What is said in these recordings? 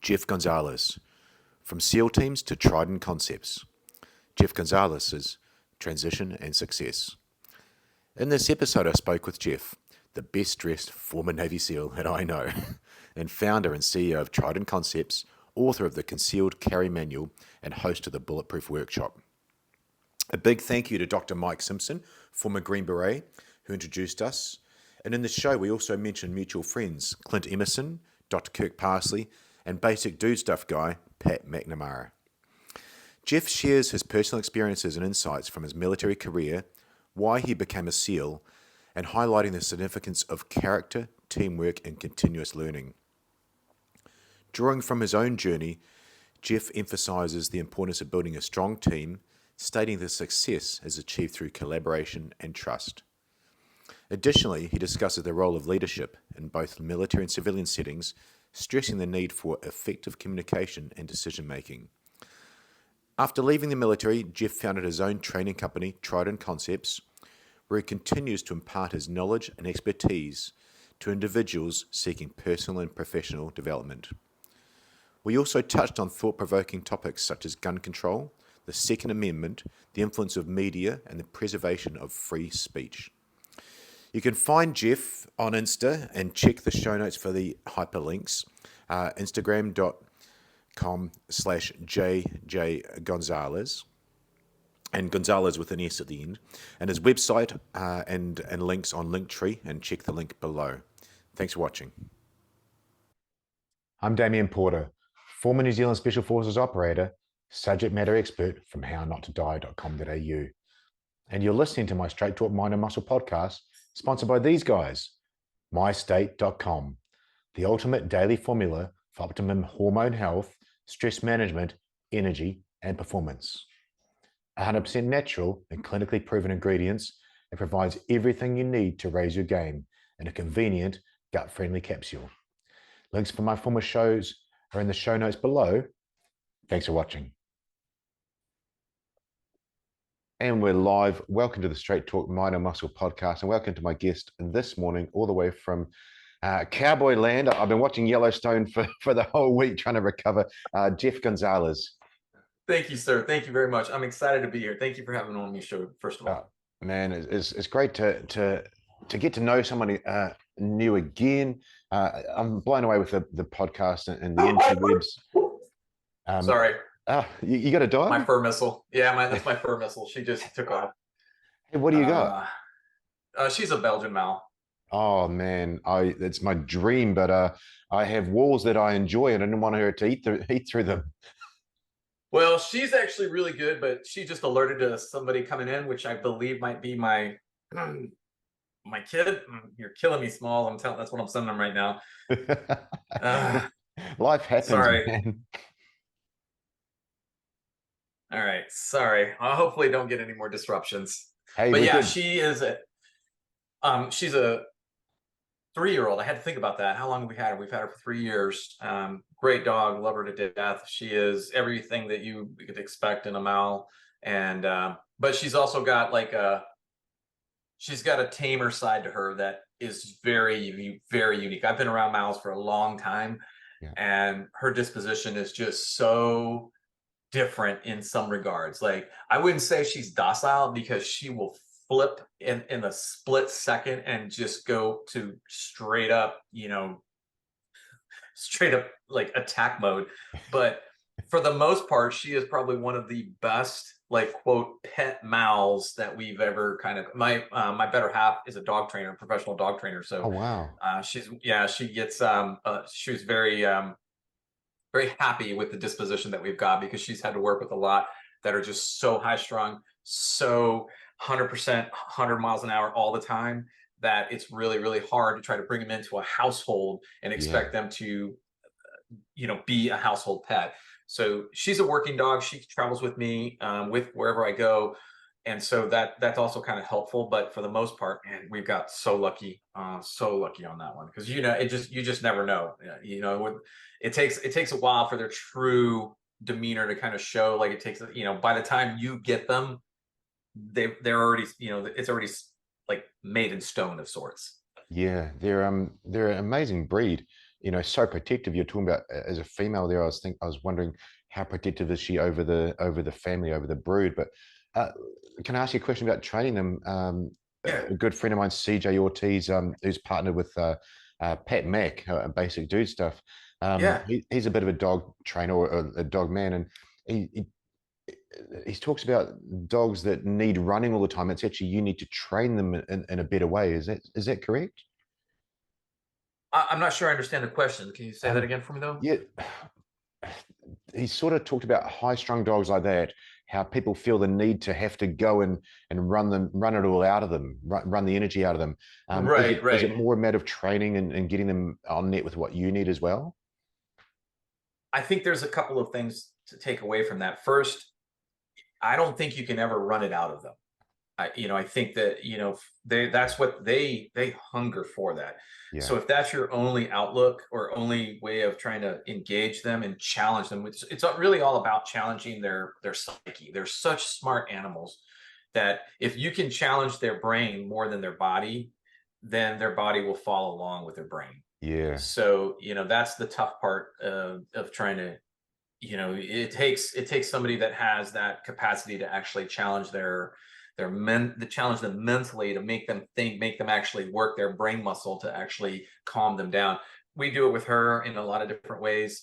Jeff Gonzales, from SEAL teams to Trident concepts. Jeff Gonzales' transition and success. In this episode, I spoke with Jeff, the best dressed former Navy SEAL that I know, and founder and CEO of Trident Concepts, author of the Concealed Carry Manual, and host of the Bulletproof Workshop. A big thank you to Dr Mike Simpson, former Green Beret, who introduced us. And in the show, we also mentioned mutual friends, Clint Emerson, Dr Kirk Parsley, and basic dude stuff guy, Pat McNamara. Jeff shares his personal experiences and insights from his military career, why he became a SEAL, and highlighting the significance of character, teamwork, and continuous learning. Drawing from his own journey, Jeff emphasizes the importance of building a strong team, stating that success is achieved through collaboration and trust. Additionally, he discusses the role of leadership in both military and civilian settings, stressing the need for effective communication and decision-making. After leaving the military, Jeff founded his own training company, Trident Concepts, where he continues to impart his knowledge and expertise to individuals seeking personal and professional development. We also touched on thought-provoking topics such as gun control, the Second Amendment, the influence of media, and the preservation of free speech. You can find Jeff on Insta and check the show notes for the hyperlinks, instagram.com/JJ Gonzales, and Gonzales with an S at the end, and his website and links on Linktree, and check the link below. Thanks for watching. I'm Damien Porter, former New Zealand Special Forces operator, subject matter expert from hownottodie.com.au. And you're listening to my Straight Talk Mind and Muscle podcast, sponsored by these guys, mystate.com, the ultimate daily formula for optimum hormone health, stress management, energy, and performance. 100% natural and clinically proven ingredients, and provides everything you need to raise your game in a convenient, gut-friendly capsule. Links for my former shows are in the show notes below. Thanks for watching. And we're live. Welcome to the Straight Talk Mind and Muscle podcast, and welcome to my guest this morning, all the way from Cowboy Land. I've been watching Yellowstone for the whole week, trying to recover. Jeff Gonzales. Thank you, sir. Thank you very much. I'm excited to be here. Thank you for having me on your show, first of all. Man, it's great to get to know somebody new again. I'm blown away with the podcast and the interwebs. Sorry. You got a dog? My fur missile. Yeah, that's my fur missile. She just took off. Hey, what do you got? She's a Belgian Mal. Oh man, it's my dream, but I have walls that I enjoy, and I didn't want her to eat through them. Well, she's actually really good, but she just alerted to somebody coming in, which I believe might be my kid. You're killing me, Small. That's what I'm sending them right now. Life happens. Sorry. Man. All right, sorry. I hopefully don't get any more disruptions. Hey, but yeah, she's a 3-year-old. I had to think about that. How long have we had her? We've had her for 3 years. Great dog, love her to death. She is everything that you could expect in a Mal, and but she's also got she's got a tamer side to her that is very, very unique. I've been around Mals for a long time, and her disposition is just so different in some regards. Like, I wouldn't say she's docile, because she will flip in a split second and just go to straight up like attack mode. But for the most part, she is probably one of the best, like, quote, pet Mals that we've ever kind of. My better half is a dog trainer, professional dog trainer. So oh wow, she gets she was very very happy with the disposition that we've got, because she's had to work with a lot that are just so high strung, so 100%, 100 miles an hour all the time, that it's really, really hard to try to bring them into a household and expect them to, be a household pet. So she's a working dog. She travels with me with wherever I go. And so that's also kind of helpful. But for the most part, man, we've got so lucky on that one, because you just never know. It takes a while for their true demeanor to kind of show. Like, it takes, by the time you get them, they're already, it's already like made in stone of sorts. Yeah, they're an amazing breed. so protective. You're talking about as a female there. I was wondering how protective is she over the family, over the brood. But can I ask you a question about training them? Yeah. A good friend of mine, CJ Ortiz, who's partnered with Pat Mac, Basic Dude Stuff. Yeah. He's a bit of a dog trainer or a dog man, and he talks about dogs that need running all the time. It's actually you need to train them in a better way. Is that correct? I'm not sure I understand the question. Can you say that Um, again for me though? yeah, he sort of talked about high-strung dogs like that, how people feel the need to have to go and run it all out of them, run the energy out of them. Is Right, it right. more a matter of training and getting them on net with what you need as well? I think there's a couple of things to take away from that. First, I don't think you can ever run it out of them. I think that, that's what they hunger for that. Yeah, So if that's your only outlook or only way of trying to engage them and challenge them, it's really all about challenging their psyche. They're such smart animals that if you can challenge their brain more than their body, then their body will follow along with their brain. yeah, So, that's the tough part of trying to, it takes somebody that has that capacity to actually challenge to challenge them mentally, to make them think, make them actually work their brain muscle to actually calm them down. We do it with her in a lot of different ways.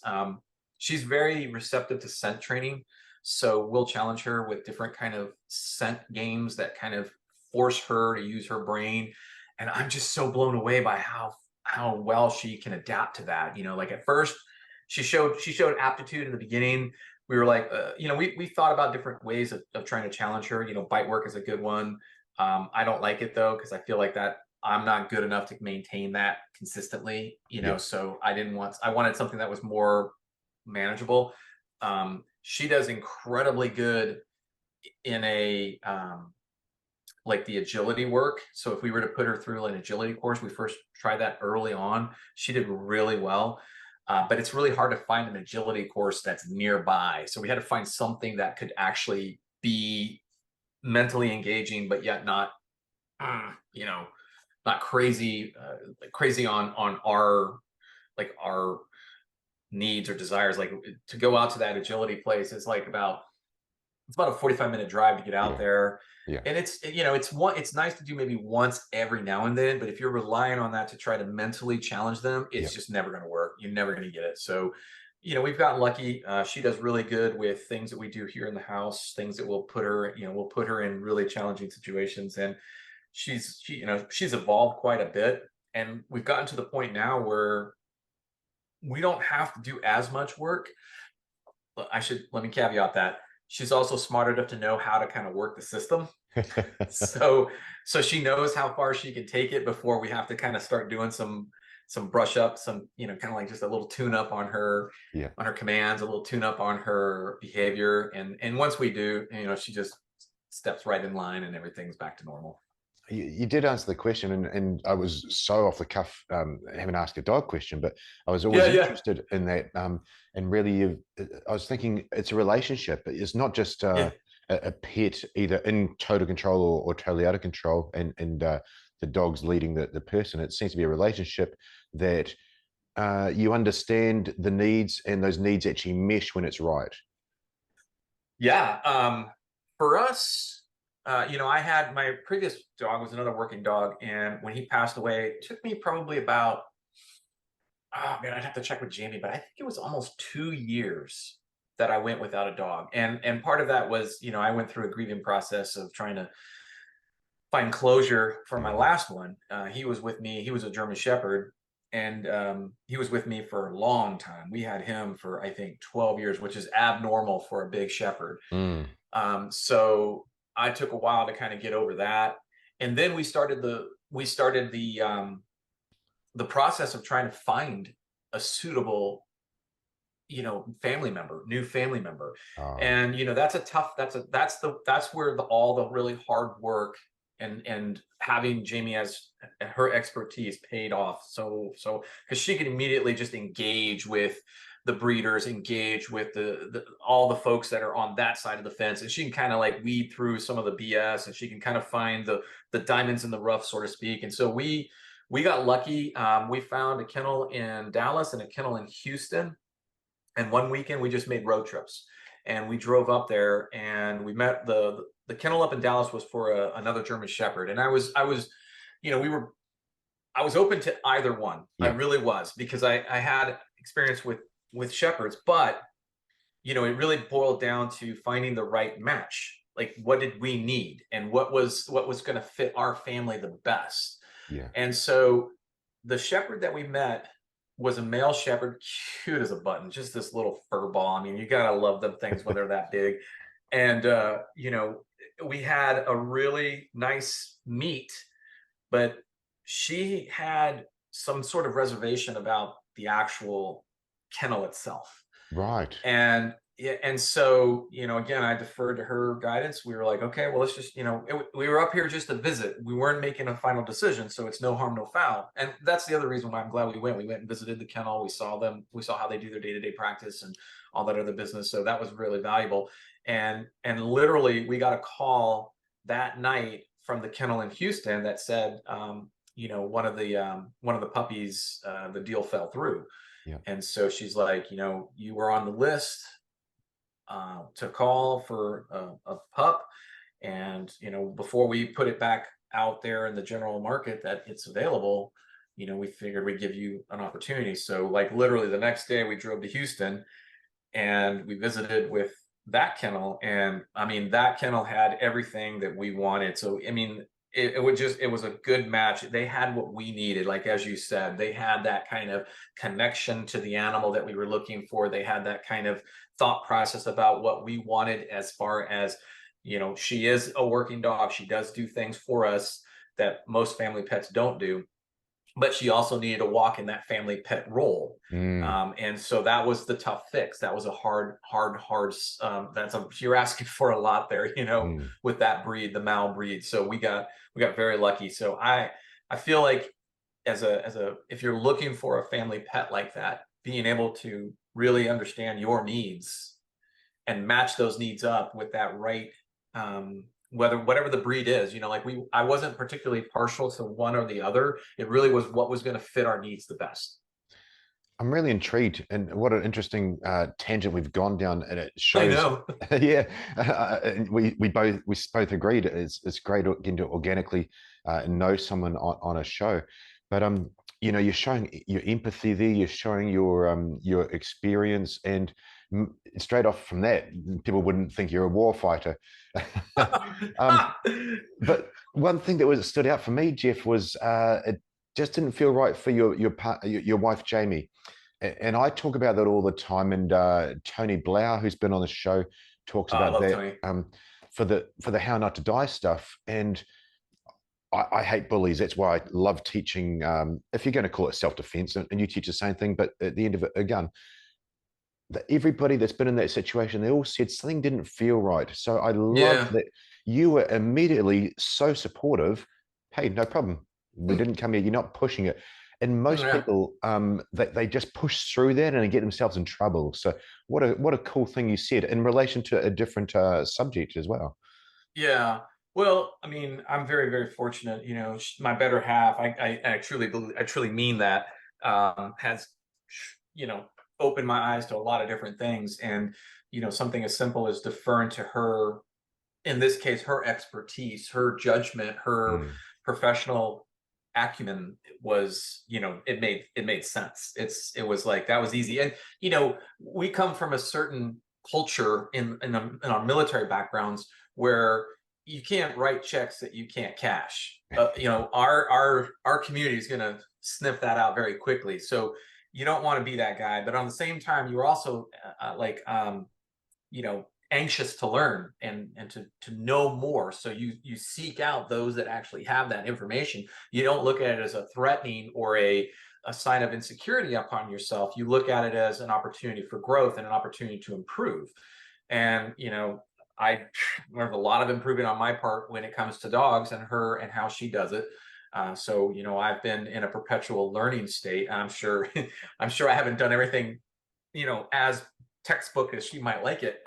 She's very receptive to scent training, so we'll challenge her with different kind of scent games that kind of force her to use her brain. And I'm just so blown away by how well she can adapt to that. Like at first she showed aptitude in the beginning. We were like, we thought about different ways of trying to challenge her. Bite work is a good one. I don't like it though, because I feel like that I'm not good enough to maintain that consistently, yeah. so I wanted something that was more manageable. She does incredibly good in a like the agility work. So if we were to put her through an agility course, we first tried that early on. She did really well. But it's really hard to find an agility course that's nearby. So we had to find something that could actually be mentally engaging, but yet not, uh, you know, not crazy, crazy on our needs or desires. Like to go out to that agility place is like it's about a 45-minute drive to get out Yeah, there. yeah, And it's nice to do maybe once every now and then, but if you're relying on that to try to mentally challenge them, yeah. it's just never going to work. You're never going to get it. So, we've gotten lucky. She does really good with things that we do here in the house, things that we'll put her in really challenging situations. And she's evolved quite a bit. And we've gotten to the point now where we don't have to do as much work. But let me caveat that she's also smart enough to know how to kind of work the system. So she knows how far she can take it before we have to kind of start doing some brush up, some kind of like just a little tune up Yeah. on her commands, a little tune up on her behavior, and once we do, she just steps right in line and everything's back to normal. You did answer the question, and I was so off the cuff, having asked a dog question, but I was Yeah, always yeah, interested in that. And really, I was thinking it's a relationship. It's not just yeah. a pet either in total control or totally out of control, and the dog's leading the person. It seems to be a relationship that you understand the needs, and those needs actually mesh when it's right. Yeah. For us, I had my previous dog was another working dog, and when he passed away, it took me probably about, oh man, I'd have to check with Jamie, but I think it was almost 2 years that I went without a dog. And part of that was, I went through a grieving process of trying to find closure for my Yeah. last one. He was with me, he was a German Shepherd, and he was with me for a long time. We had him for I think 12 years, which is abnormal for a big shepherd. Mm. So I took a while to kind of get over that, and then we started the process of trying to find a suitable new family member. Oh, And that's a tough that's where all the really hard work and having Jamie as her expertise paid off. So because she could immediately just engage with the breeders, engage with the all the folks that are on that side of the fence, and she can kind of like weed through some of the BS, and she can kind of find the diamonds in the rough, so to speak. And so we got lucky. We found a kennel in Dallas and a kennel in Houston. And one weekend we just made road trips, and we drove up there, and we met the kennel up in Dallas was for another German Shepherd. And I was, you know, I was open to either one. I Yeah. really was, because I had experience with shepherds, but it really boiled down to finding the right match. Like, what did we need, and what was going to fit our family the best. Yeah. And so the shepherd that we met was a male shepherd, cute as a button, just this little fur ball. I mean, you gotta love them things when they're that big. And we had a really nice meet, but she had some sort of reservation about the actual kennel itself. Right. And yeah, and so, again, I deferred to her guidance. We were like, okay, well, let's just, we were up here just to visit. We weren't making a final decision, so it's no harm, no foul. And that's the other reason why I'm glad we went. We went and visited the kennel. We saw them. We saw how they do their day-to-day practice and all that other business. So that was really valuable. And literally, we got a call that night from the kennel in Houston that said, one of the puppies, the deal fell through. Yeah. And so she's like, you were on the list to call for a pup. And, before we put it back out there in the general market that it's available, we figured we'd give you an opportunity. So, like, literally the next day we drove to Houston and we visited with that kennel. And I mean, that kennel had everything that we wanted. So, I mean, it was a good match. They had what we needed. Like, as you said, they had that kind of connection to the animal that we were looking for. They had that kind of thought process about what we wanted, as far as, she is a working dog. She does do things for us that most family pets don't do, but she also needed to walk in that family pet role. Mm. And so that was the tough fix. That was a hard, you're asking for a lot there, Mm. with that breed, the Mal breed. So we got very lucky. So I feel like, if you're looking for a family pet like that, being able to really understand your needs and match those needs up with that right, whatever the breed is, I wasn't particularly partial to one or the other. It really was what was going to fit our needs the best. I'm really intrigued, and what an interesting tangent we've gone down, and it I shows. know. Yeah, and we both agreed it's great getting to organically know someone on a show, but you're showing your empathy there, you're showing your experience, and straight off from that, people wouldn't think you're a war fighter. But one thing that stood out for me, Jeff, was it just didn't feel right for your wife Jamie. And I talk about that all the time. And Tony Blau, who's been on the show, talks I about love that Tony. for the How Not to Die stuff. And I hate bullies. That's why I love teaching. If you're going to call it self-defense, and you teach the same thing, but at the end of it, a gun. Everybody that's been in that situation, they all said something didn't feel right. So I love Yeah. that you were immediately so supportive. Hey, no problem. We didn't come here. You're not pushing it. And most Yeah. people, they just push through that and they get themselves in trouble. So what a cool thing you said in relation to a different subject as well. Yeah. Well, I mean, I'm very, very fortunate. My better half, I truly believe, I truly mean that, has, you know, opened my eyes to a lot of different things. And, something as simple as deferring to her, in this case, her expertise, her judgment, her Mm. professional acumen was, it made sense. It was like, that was easy. And, we come from a certain culture in our military backgrounds where you can't write checks that you can't cash. Our community is going to sniff that out very quickly. So you don't want to be that guy, but on the same time, you're also anxious to learn and to know more. So you seek out those that actually have that information. You don't look at it as a threatening or a sign of insecurity upon yourself. You look at it as an opportunity for growth and an opportunity to improve. And I learned a lot of improvement on my part when it comes to dogs and her and how she does it. So I've been in a perpetual learning state. I'm sure I'm sure I haven't done everything as textbook as she might like it.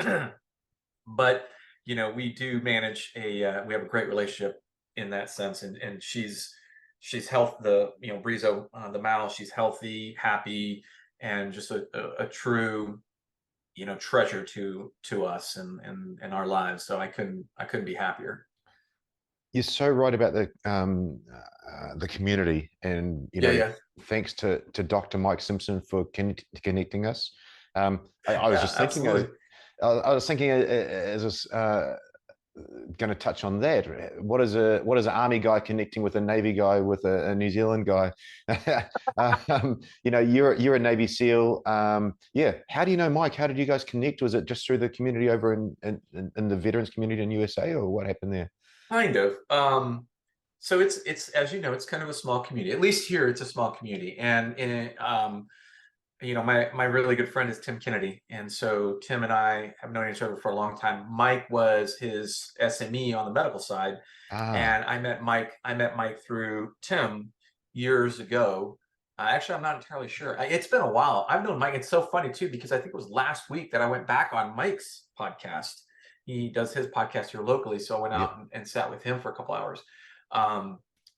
But we do manage we have a great relationship in that sense, and she's she's Brizo, the mouse. She's healthy, happy, and just a true, treasure to us and our lives. So I couldn't be happier. You're so right about the community, and Yeah, yeah, thanks to Dr. Mike Simpson for connecting us. I was yeah, just thinking, absolutely. I was thinking as going to touch on that. What is an Army guy connecting with a Navy guy with a New Zealand guy? You're a Navy SEAL. Yeah. How do you know Mike? How did you guys connect? Was it just through the community over in the veterans community in USA, or what happened there? Kind of. So it's as you know, it's kind of a small community. At least here, it's a small community, and my really good friend is Tim Kennedy, and so Tim and I have known each other for a long time. Mike was his SME on the medical side, Ah, and I met Mike through Tim years ago. Actually, I'm not entirely sure. It's been a while. I've known Mike. It's so funny too, because I think it was last week that I went back on Mike's podcast. He does his podcast here locally, so I went yep. out and sat with him for a couple hours.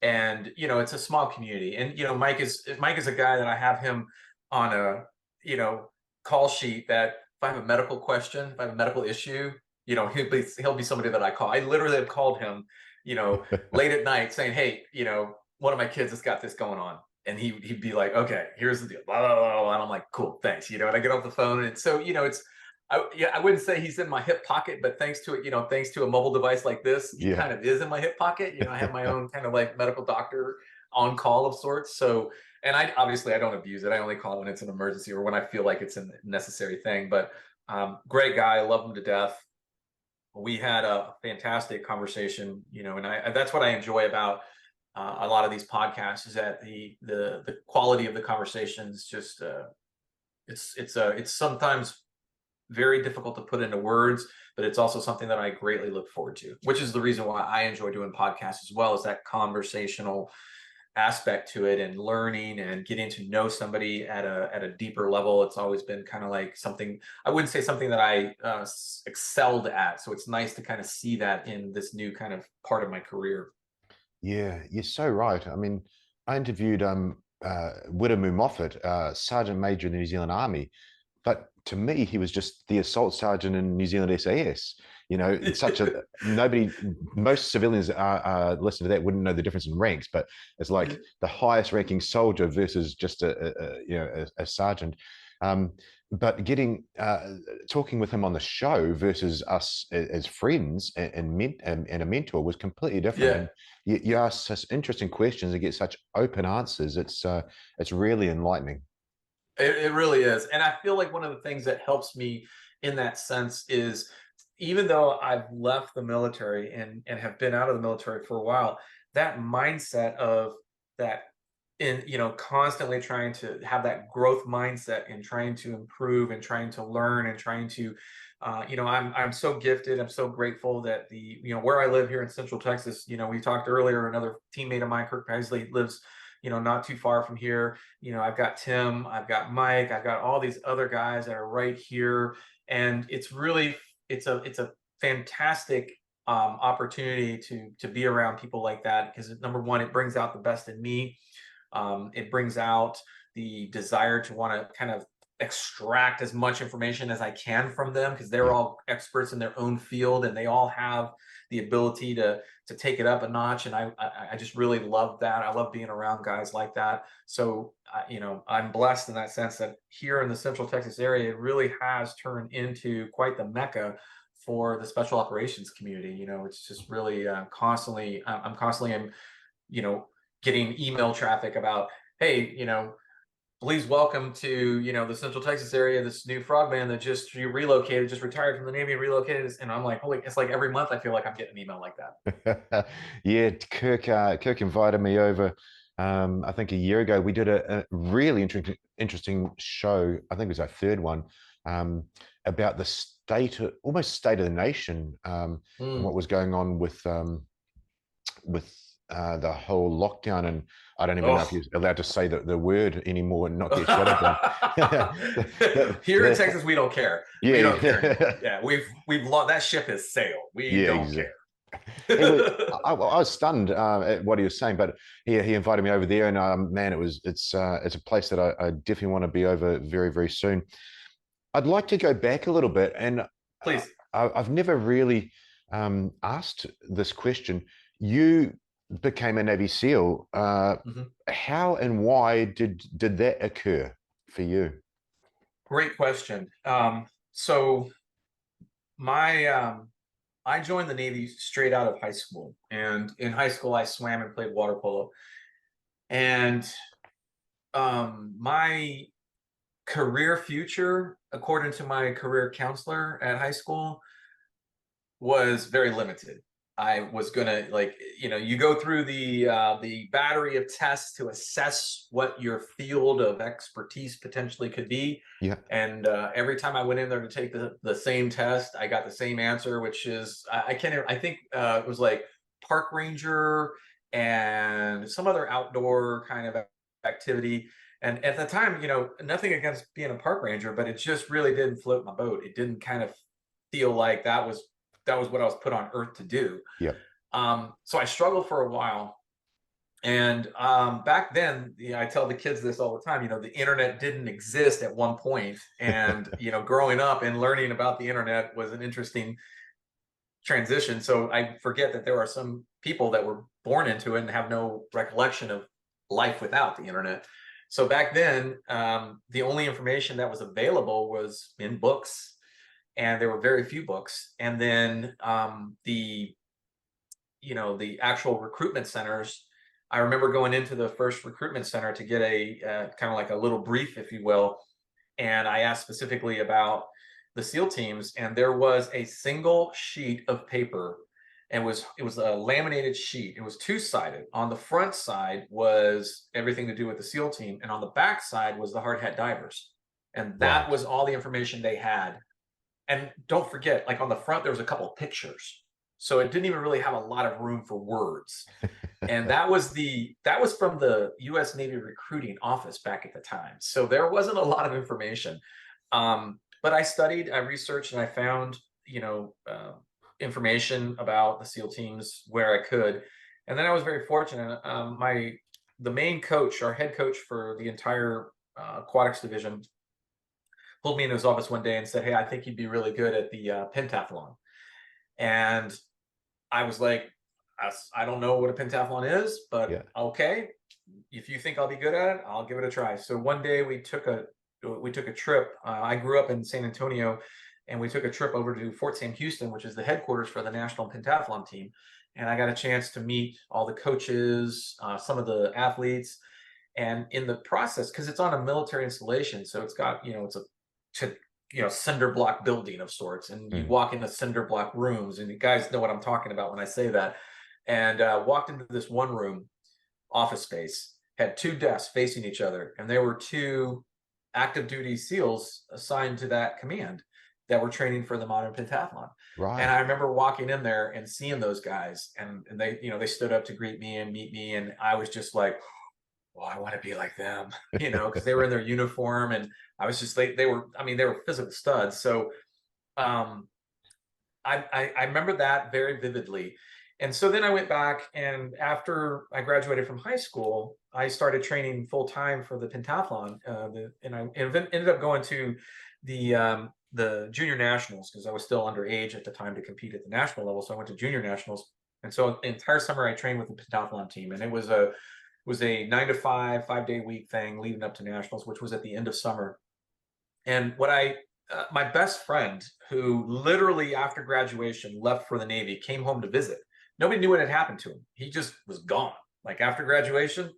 And it's a small community, and Mike is a guy that I have him on a call sheet that if I have a medical question, if I have a medical issue, he'll be somebody that I call. I literally have called him, late at night saying, hey, one of my kids has got this going on. And he'd be like, okay, here's the deal, blah, blah, blah, blah. And I'm like, cool, thanks. And I get off the phone, and so, I wouldn't say he's in my hip pocket, but thanks to it, thanks to a mobile device like this, he Yeah. kind of is in my hip pocket. I have my own kind of like medical doctor on call of sorts. So, and I don't abuse it. I only call when it's an emergency or when I feel like it's a necessary thing. But great guy, I love him to death. We had a fantastic conversation, and that's what I enjoy about a lot of these podcasts, is that the quality of the conversations just it's sometimes very difficult to put into words, but it's also something that I greatly look forward to, which is the reason why I enjoy doing podcasts as well, is that conversational aspect to it, and learning and getting to know somebody at a deeper level. It's always been kind of like something, I wouldn't say something that I excelled at. So it's nice to kind of see that in this new kind of part of my career. Yeah, you're so right. I mean, I interviewed Widemu Moffat, Sergeant Major in the New Zealand Army, but to me, he was just the assault sergeant in New Zealand SAS. It's such a nobody. Most civilians listen to that wouldn't know the difference in ranks, but it's like the highest ranking soldier versus just a sergeant. But talking with him on the show versus us as friends and a mentor was completely different. Yeah. And you ask such interesting questions and get such open answers. It's really enlightening. It really is. And I feel like one of the things that helps me in that sense is, even though I've left the military and have been out of the military for a while, that mindset of that, in constantly trying to have that growth mindset and trying to improve and trying to learn and trying to I'm so gifted. I'm so grateful that where I live here in Central Texas, we talked earlier, another teammate of mine, Kirk Parsley, lives not too far from here. I've got Tim, I've got Mike, I've got all these other guys that are right here. And it's really, it's a fantastic opportunity to be around people like that, because number one, it brings out the best in me. It brings out the desire to want to kind of extract as much information as I can from them, because they're all experts in their own field, and they all have the ability to take it up a notch. And I just really love that. I love being around guys like that. So I'm blessed in that sense, that here in the Central Texas area, it really has turned into quite the mecca for the special operations community. It's just really constantly, I'm constantly getting email traffic about, hey, please welcome to the Central Texas area this new frogman that just relocated, just retired from the Navy and relocated. And I'm like, holy, it's like every month I feel like I'm getting an email like that. Yeah, Kirk invited me over. I think a year ago we did a really interesting show. I think it was our third one, about the almost state of the nation, and what was going on with the whole lockdown. And I don't even know if you're allowed to say the word anymore and not get shut up. Here in Texas, we don't care. Yeah. We don't care anymore. Yeah, we've lost, that ship has sailed. We don't care. He was, I was stunned at what he was saying, but he invited me over there, and man, it's a place that I definitely want to be over very, very soon. I'd like to go back a little bit, and Please. I've never really asked this question. You became a Navy SEAL. How and why did that occur for you? Great question. So my I joined the Navy straight out of high school, and in high school I swam and played water polo. And my career future, according to my career counselor at high school, was very limited. I was gonna, like, you go through the battery of tests to assess what your field of expertise potentially could be. Yeah. And every time I went in there to take the same test, I got the same answer, which is I can't. I think it was like park ranger and some other outdoor kind of activity. And at the time, nothing against being a park ranger, but it just really didn't float my boat. It didn't kind of feel like that was what I was put on earth to do. Yeah. So I struggled for a while. And back then, I tell the kids this all the time, the internet didn't exist at one point. And, growing up and learning about the internet was an interesting transition. So I forget that there are some people that were born into it and have no recollection of life without the internet. So back then, the only information that was available was in books, and there were very few books. And then the actual recruitment centers, I remember going into the first recruitment center to get a kind of like a little brief, if you will. And I asked specifically about the SEAL teams, and there was a single sheet of paper, and it was a laminated sheet. It was two-sided. On the front side was everything to do with the SEAL team, and on the back side was the hard hat divers. And that was all the information they had. And don't forget, like, on the front, there was a couple of pictures. So it didn't even really have a lot of room for words. And that was from the US Navy recruiting office back at the time. So there wasn't a lot of information. But I studied, I researched, and I found, information about the SEAL teams where I could. And then I was very fortunate. The main coach, our head coach for the entire aquatics division, pulled me into his office one day and said, "Hey, I think you'd be really good at the pentathlon." And I was like, I don't know what a pentathlon is, but okay, if you think I'll be good at it, I'll give it a try. So one day we took a trip. I grew up in San Antonio, and we took a trip over to Fort Sam Houston, which is the headquarters for the national pentathlon team. And I got a chance to meet all the coaches, some of the athletes. And in the process, because it's on a military installation, so it's got, it's a cinder block building of sorts, and you walk into cinder block rooms, and you guys know what I'm talking about when I say that. And walked into this one room, office space, had two desks facing each other, and there were two active duty SEALs assigned to that command that were training for the modern pentathlon. Right. And I remember walking in there and seeing those guys, and they, they stood up to greet me and meet me, and I was just like, well, I want to be like them, because they were in their uniform, and I was just they were physical studs. So I remember that very vividly. And so then I went back, and after I graduated from high school, I started training full time for the pentathlon, and I ended up going to the junior nationals, because I was still underage at the time to compete at the national level. So I went to junior nationals, and so the entire summer I trained with the pentathlon team, and it was a 9 to 5, 5-day week thing leading up to nationals, which was at the end of summer. And my best friend, who literally after graduation left for the Navy, came home to visit. Nobody knew what had happened to him. He just was gone. Like, after graduation.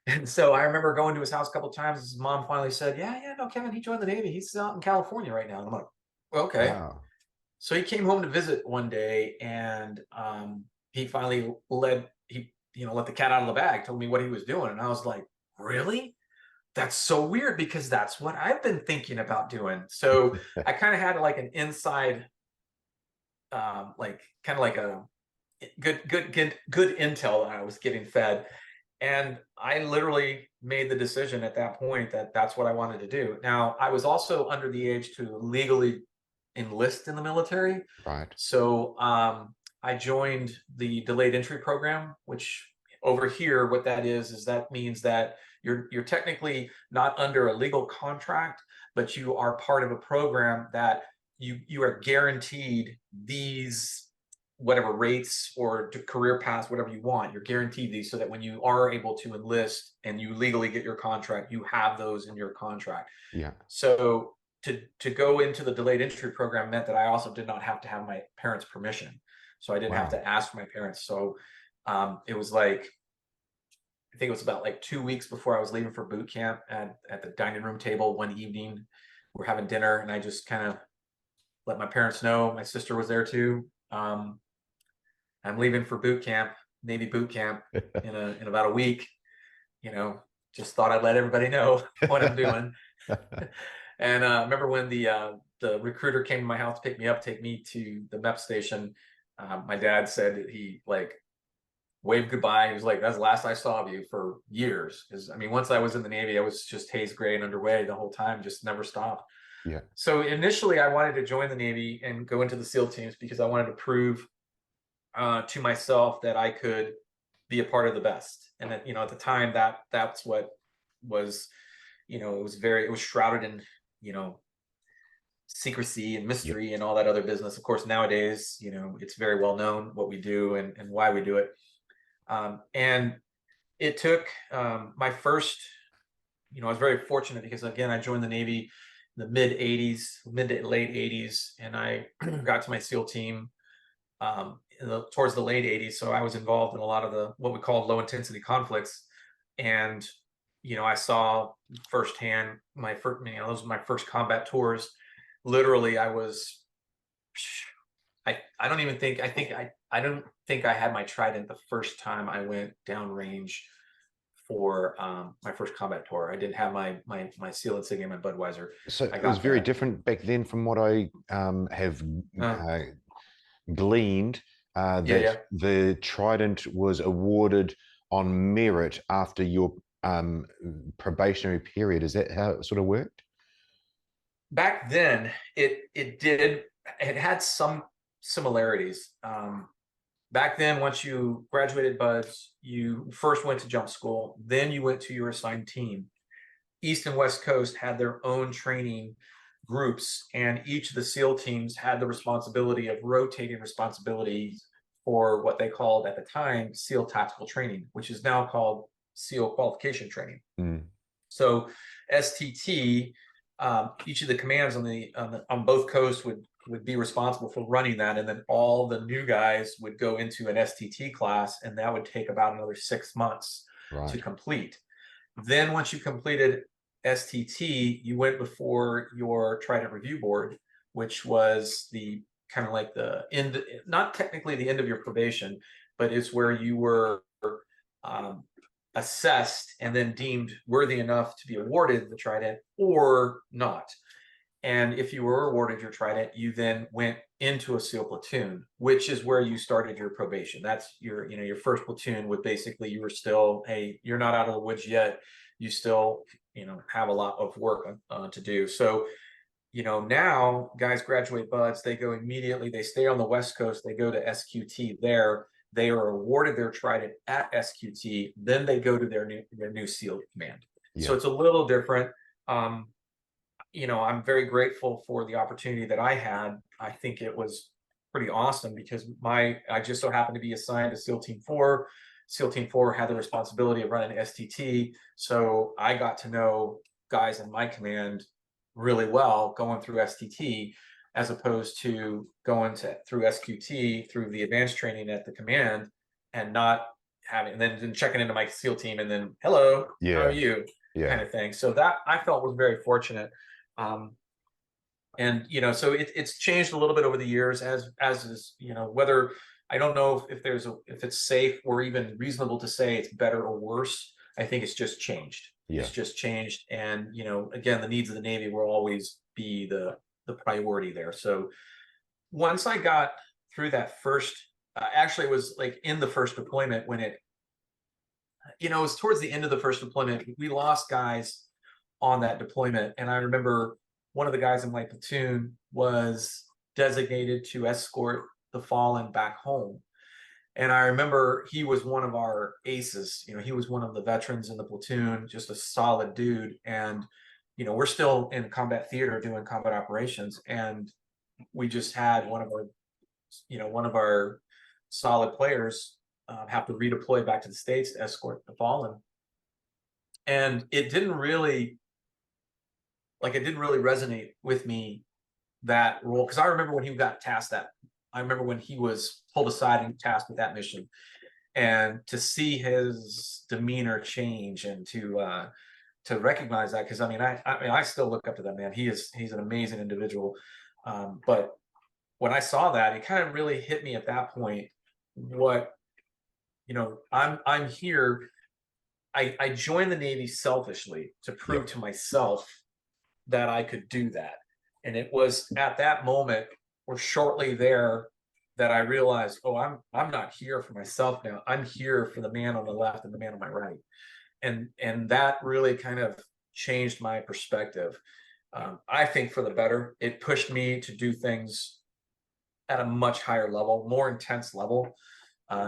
And so I remember going to his house a couple of times. His mom finally said, yeah, no, Kevin, he joined the Navy. He's out in California right now. And I'm like, well, okay. Wow. So he came home to visit one day, and he finally let the cat out of the bag, told me what he was doing. And I was like, really? That's so weird, because that's what I've been thinking about doing. So I kind of had like an inside, like kind of like a good intel that I was getting fed. And I literally made the decision at that point that that's what I wanted to do. Now, I was also under the age to legally enlist in the military. Right. So I joined the delayed entry program, which over here, what that is that means that you're technically not under a legal contract, but you are part of a program that you are guaranteed these whatever rates or career paths, whatever you want. You're guaranteed these so that when you are able to enlist and you legally get your contract, you have those in your contract. Yeah. So to go into the delayed entry program meant that I also did not have to have my parents' permission. So I didn't have to ask my parents. So it was like, I think it was about like 2 weeks before I was leaving for boot camp at the dining room table one evening. We're having dinner and I just kind of let my parents know. My sister was there too. I'm leaving for boot camp, Navy boot camp in about a week. Just thought I'd let everybody know what I'm doing. And remember when the recruiter came to my house to pick me up, take me to the MEP station. My dad said that he like waved goodbye. He was like, "That's the last I saw of you for years." Because I mean, once I was in the Navy, I was just haze gray and underway the whole time, just never stopped. Yeah. So initially, I wanted to join the Navy and go into the SEAL teams because I wanted to prove to myself that I could be a part of the best. And that, at the time, that's what was, it was shrouded in, secrecy and mystery and all that other business. Of course, nowadays, it's very well known what we do and why we do it. And it took my first, I was very fortunate because, again, I joined the Navy in the mid to late 80s, and I got to my SEAL team towards the late 80s. So I was involved in a lot of what we call low intensity conflicts. And, I saw firsthand those were my first combat tours. Literally, I don't think I had my Trident the first time I went downrange for my first combat tour. I didn't have my SEAL insignia, my Budweiser. So it was very different back then from what I have gleaned. The Trident was awarded on merit after your probationary period. Is that how it sort of worked? Back then, it had some similarities. Back then, once you graduated BUDS, you first went to jump school, then you went to your assigned team. East and West Coast had their own training groups, and each of the SEAL teams had the responsibility of rotating responsibilities for what they called at the time SEAL tactical training, which is now called SEAL qualification training. So STT, each of the commands on both coasts would be responsible for running that, and then all the new guys would go into an STT class, and that would take about another 6 months to complete. Then once you completed STT, you went before your Trident Review Board, which was the kind of like the end, not technically the end of your probation, but it's where you were assessed and then deemed worthy enough to be awarded the Trident or not. And if you were awarded your Trident, you then went into a SEAL platoon, which is where you started your probation. That's your first platoon would basically, you were still, hey, you're not out of the woods yet. You still, have a lot of work to do. So, now guys graduate BUDS, they go immediately, they stay on the West Coast, they go to SQT there. They are awarded their Trident at SQT, then they go to their new SEAL command. So it's a little different. I'm very grateful for the opportunity that I had. I think it was pretty awesome because I just so happened to be assigned to SEAL Team 4. SEAL Team 4 had the responsibility of running STT. So I got to know guys in my command really well going through STT, as opposed to going through SQT, through the advanced training at the command, and not having, and then checking into my SEAL team and then, hello, how are you? Kind of thing. So that I felt was very fortunate. And, so it's changed a little bit over the years as is, whether, I don't know if it's safe or even reasonable to say it's better or worse. I think it's just changed. It's just changed. And, again, the needs of the Navy will always be the priority there. So once I got through that first, actually it was like in the first deployment when it was towards the end of the first deployment, we lost guys on that deployment. And I remember one of the guys in my platoon was designated to escort the fallen back home. And I remember he was one of our aces. You know, he was one of the veterans in the platoon, just a solid dude. And, you know, we're still in combat theater doing combat operations. And we just had one of our solid players have to redeploy back to the States to escort the fallen. And it didn't really resonate with me, that role, because I remember when he got tasked that. I remember when he was pulled aside and tasked with that mission, and to see his demeanor change, and to recognize that, because I mean I still look up to that man. He's an amazing individual, but when I saw that, it kind of really hit me at that point. What, you know, I'm here. I joined the Navy selfishly to prove to myself that I could do that. And it was at that moment, or shortly there, that I realized, oh, I'm not here for myself now. I'm here for the man on the left and the man on my right. And that really kind of changed my perspective. I think for the better. It pushed me to do things at a much higher level, more intense level.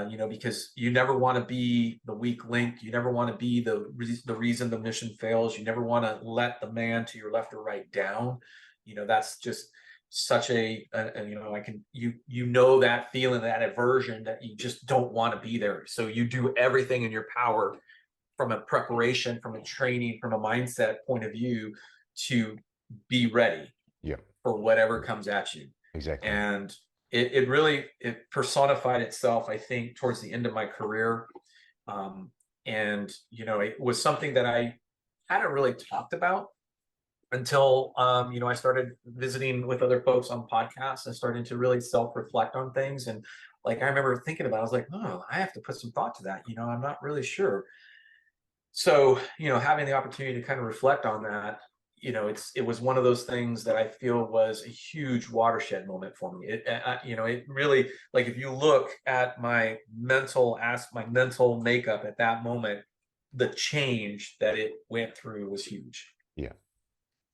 You know, because you never want to be the weak link. You never want to be the reason the mission fails. You never want to let the man to your left or right down. You know, that's just such you know, you know that feeling, that aversion, that you just don't want to be there. So you do everything in your power, from a preparation, from a training, from a mindset point of view, to be ready for whatever comes at you. Exactly. And it really personified itself, I think, towards the end of my career. And, you know, it was something that I hadn't really talked about until, you know, I started visiting with other folks on podcasts and starting to really self-reflect on things. And like, I remember thinking about it, I was like, oh, I have to put some thought to that. You know, I'm not really sure. So, you know, having the opportunity to kind of reflect on that, you know, it was one of those things that I feel was a huge watershed moment for me. You know, it really, like, if you look at my mental makeup at that moment, the change that it went through was huge.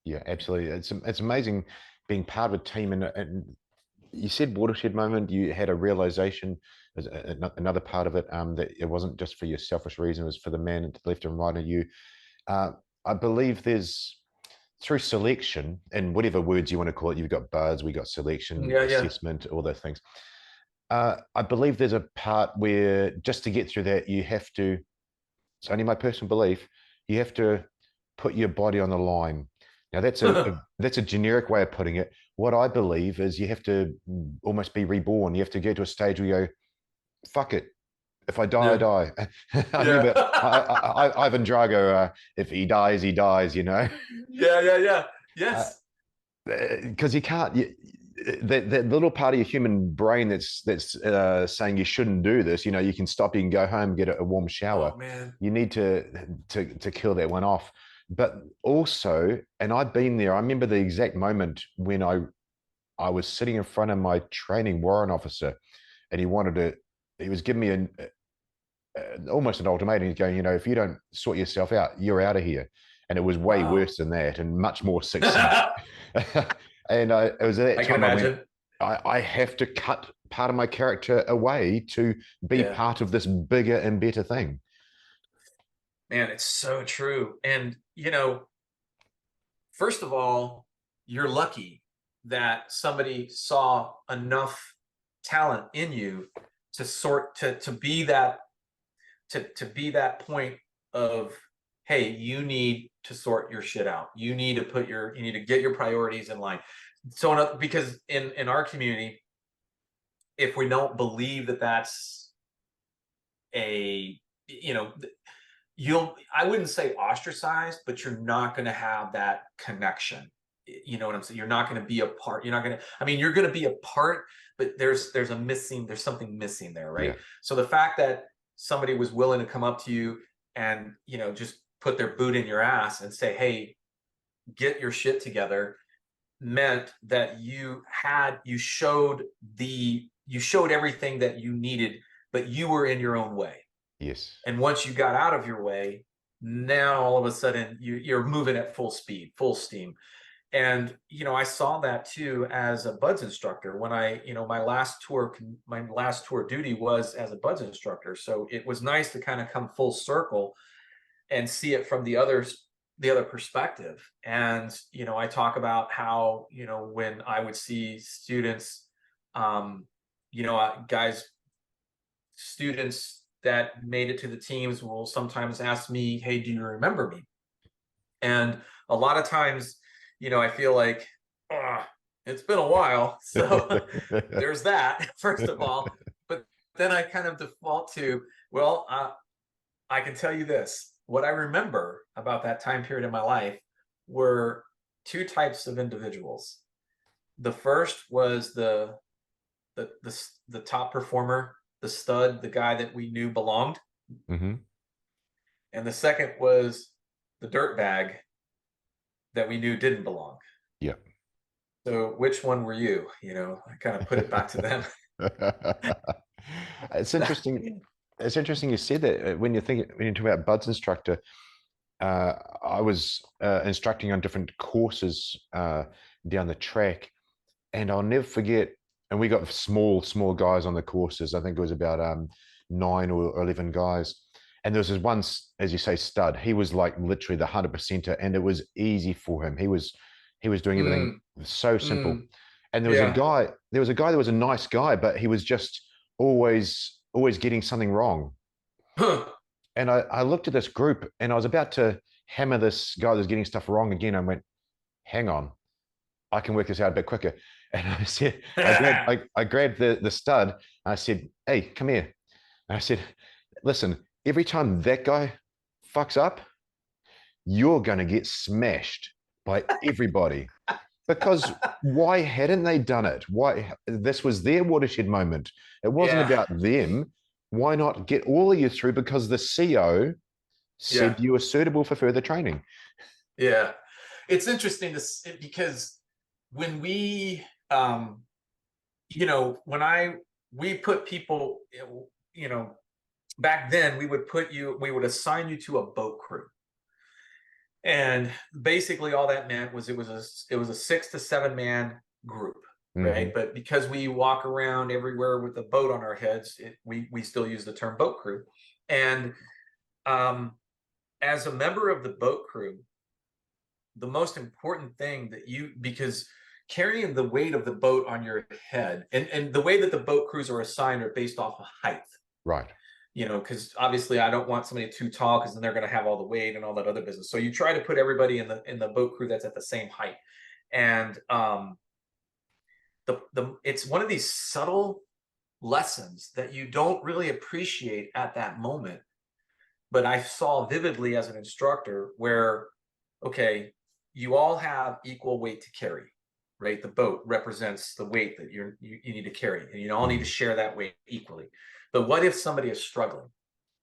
Yeah, absolutely. It's amazing being part of a team, and you said watershed moment. You had a realization, as another part of it, that it wasn't just for your selfish reason; it was for the man left and right of you. I believe there's, through selection, and whatever words you want to call it, you've got buzz, we got selection, assessment, all those things. I believe there's a part where, just to get through that, you have to, it's only my personal belief, you have to put your body on the line. Now that's that's a generic way of putting it. What I believe is you have to almost be reborn. You have to get to a stage where you go, fuck it. If I die, I die. I remember Ivan Drago, if he dies, he dies, you know? Yes. Because you can't, that little part of your human brain that's saying you shouldn't do this, you know, you can stop, you can go home, get a warm shower. Oh, man. You need to kill that one off. But also, and I've been there, I remember the exact moment when I was sitting in front of my training warrant officer, and he was giving me almost an ultimatum. He's going, you know, if you don't sort yourself out, you're out of here. And it was way worse than that, and much more succinct. And it was at that time I went, I have to cut part of my character away to be part of this bigger and better thing. Man, it's so true. And, you know, first of all, you're lucky that somebody saw enough talent in you to be that point of, hey, you need to sort your shit out. You need to get your priorities in line. So, because in our community, if we don't believe that that's I wouldn't say ostracized, but you're not going to have that connection. You know what I'm saying? You're not going to be a part. You're going to be a part, but there's something missing there, right? So the fact that somebody was willing to come up to you and, you know, just put their boot in your ass and say, hey, get your shit together, meant that you showed everything that you needed, but you were in your own way. Yes. And once you got out of your way, now all of a sudden you're moving at full speed, full steam. And, I saw that too as a buds instructor when my last tour duty was as a buds instructor. So it was nice to kind of come full circle and see it from the other perspective. And, I talk about how, when I would see students, students that made it to the teams will sometimes ask me, hey, do you remember me? And a lot of times, I feel like, it's been a while. So there's that, first of all. But then I kind of default to, well, I can tell you this. What I remember about that time period in my life were two types of individuals. The first was the top performer, the stud, the guy that we knew belonged. Mm-hmm. And the second was the dirt bag that we knew didn't belong. Yeah. So which one were you? I kind of put it back to them. It's interesting. It's interesting you said that. When you talk about buds instructor, I was instructing on different courses down the track, and I'll never forget. And we got small guys on the courses. I think it was about 9 or 11 guys. And there was this one, as you say, stud. He was like literally the 100%er, and it was easy for him. He was doing everything so simple. And there was a guy. There was a guy that was a nice guy, but he was just always getting something wrong. And I looked at this group, and I was about to hammer this guy that was getting stuff wrong again. I went, hang on, I can work this out a bit quicker. And I said, I grabbed the stud. And I said, hey, come here. And I said, listen, every time that guy fucks up, you're going to get smashed by everybody. Because why hadn't they done it? Why? This was their watershed moment. It wasn't about them. Why not get all of you through? Because the CO said you were suitable for further training. Yeah. It's interesting because when we, we put people, back then we would assign you to a boat crew. And basically all that meant was it was a 6 to 7 man group, right? Mm-hmm. But because we walk around everywhere with a boat on our heads, we still use the term boat crew. And as a member of the boat crew, the most important thing because carrying the weight of the boat on your head, and the way that the boat crews are assigned are based off of height. Right. Because obviously I don't want somebody too tall, because then they're going to have all the weight and all that other business. So you try to put everybody in the boat crew that's at the same height. And it's one of these subtle lessons that you don't really appreciate at that moment. But I saw vividly as an instructor where, okay, you all have equal weight to carry, right? The boat represents the weight that you need to carry, and you all need to share that weight equally. But what if somebody is struggling?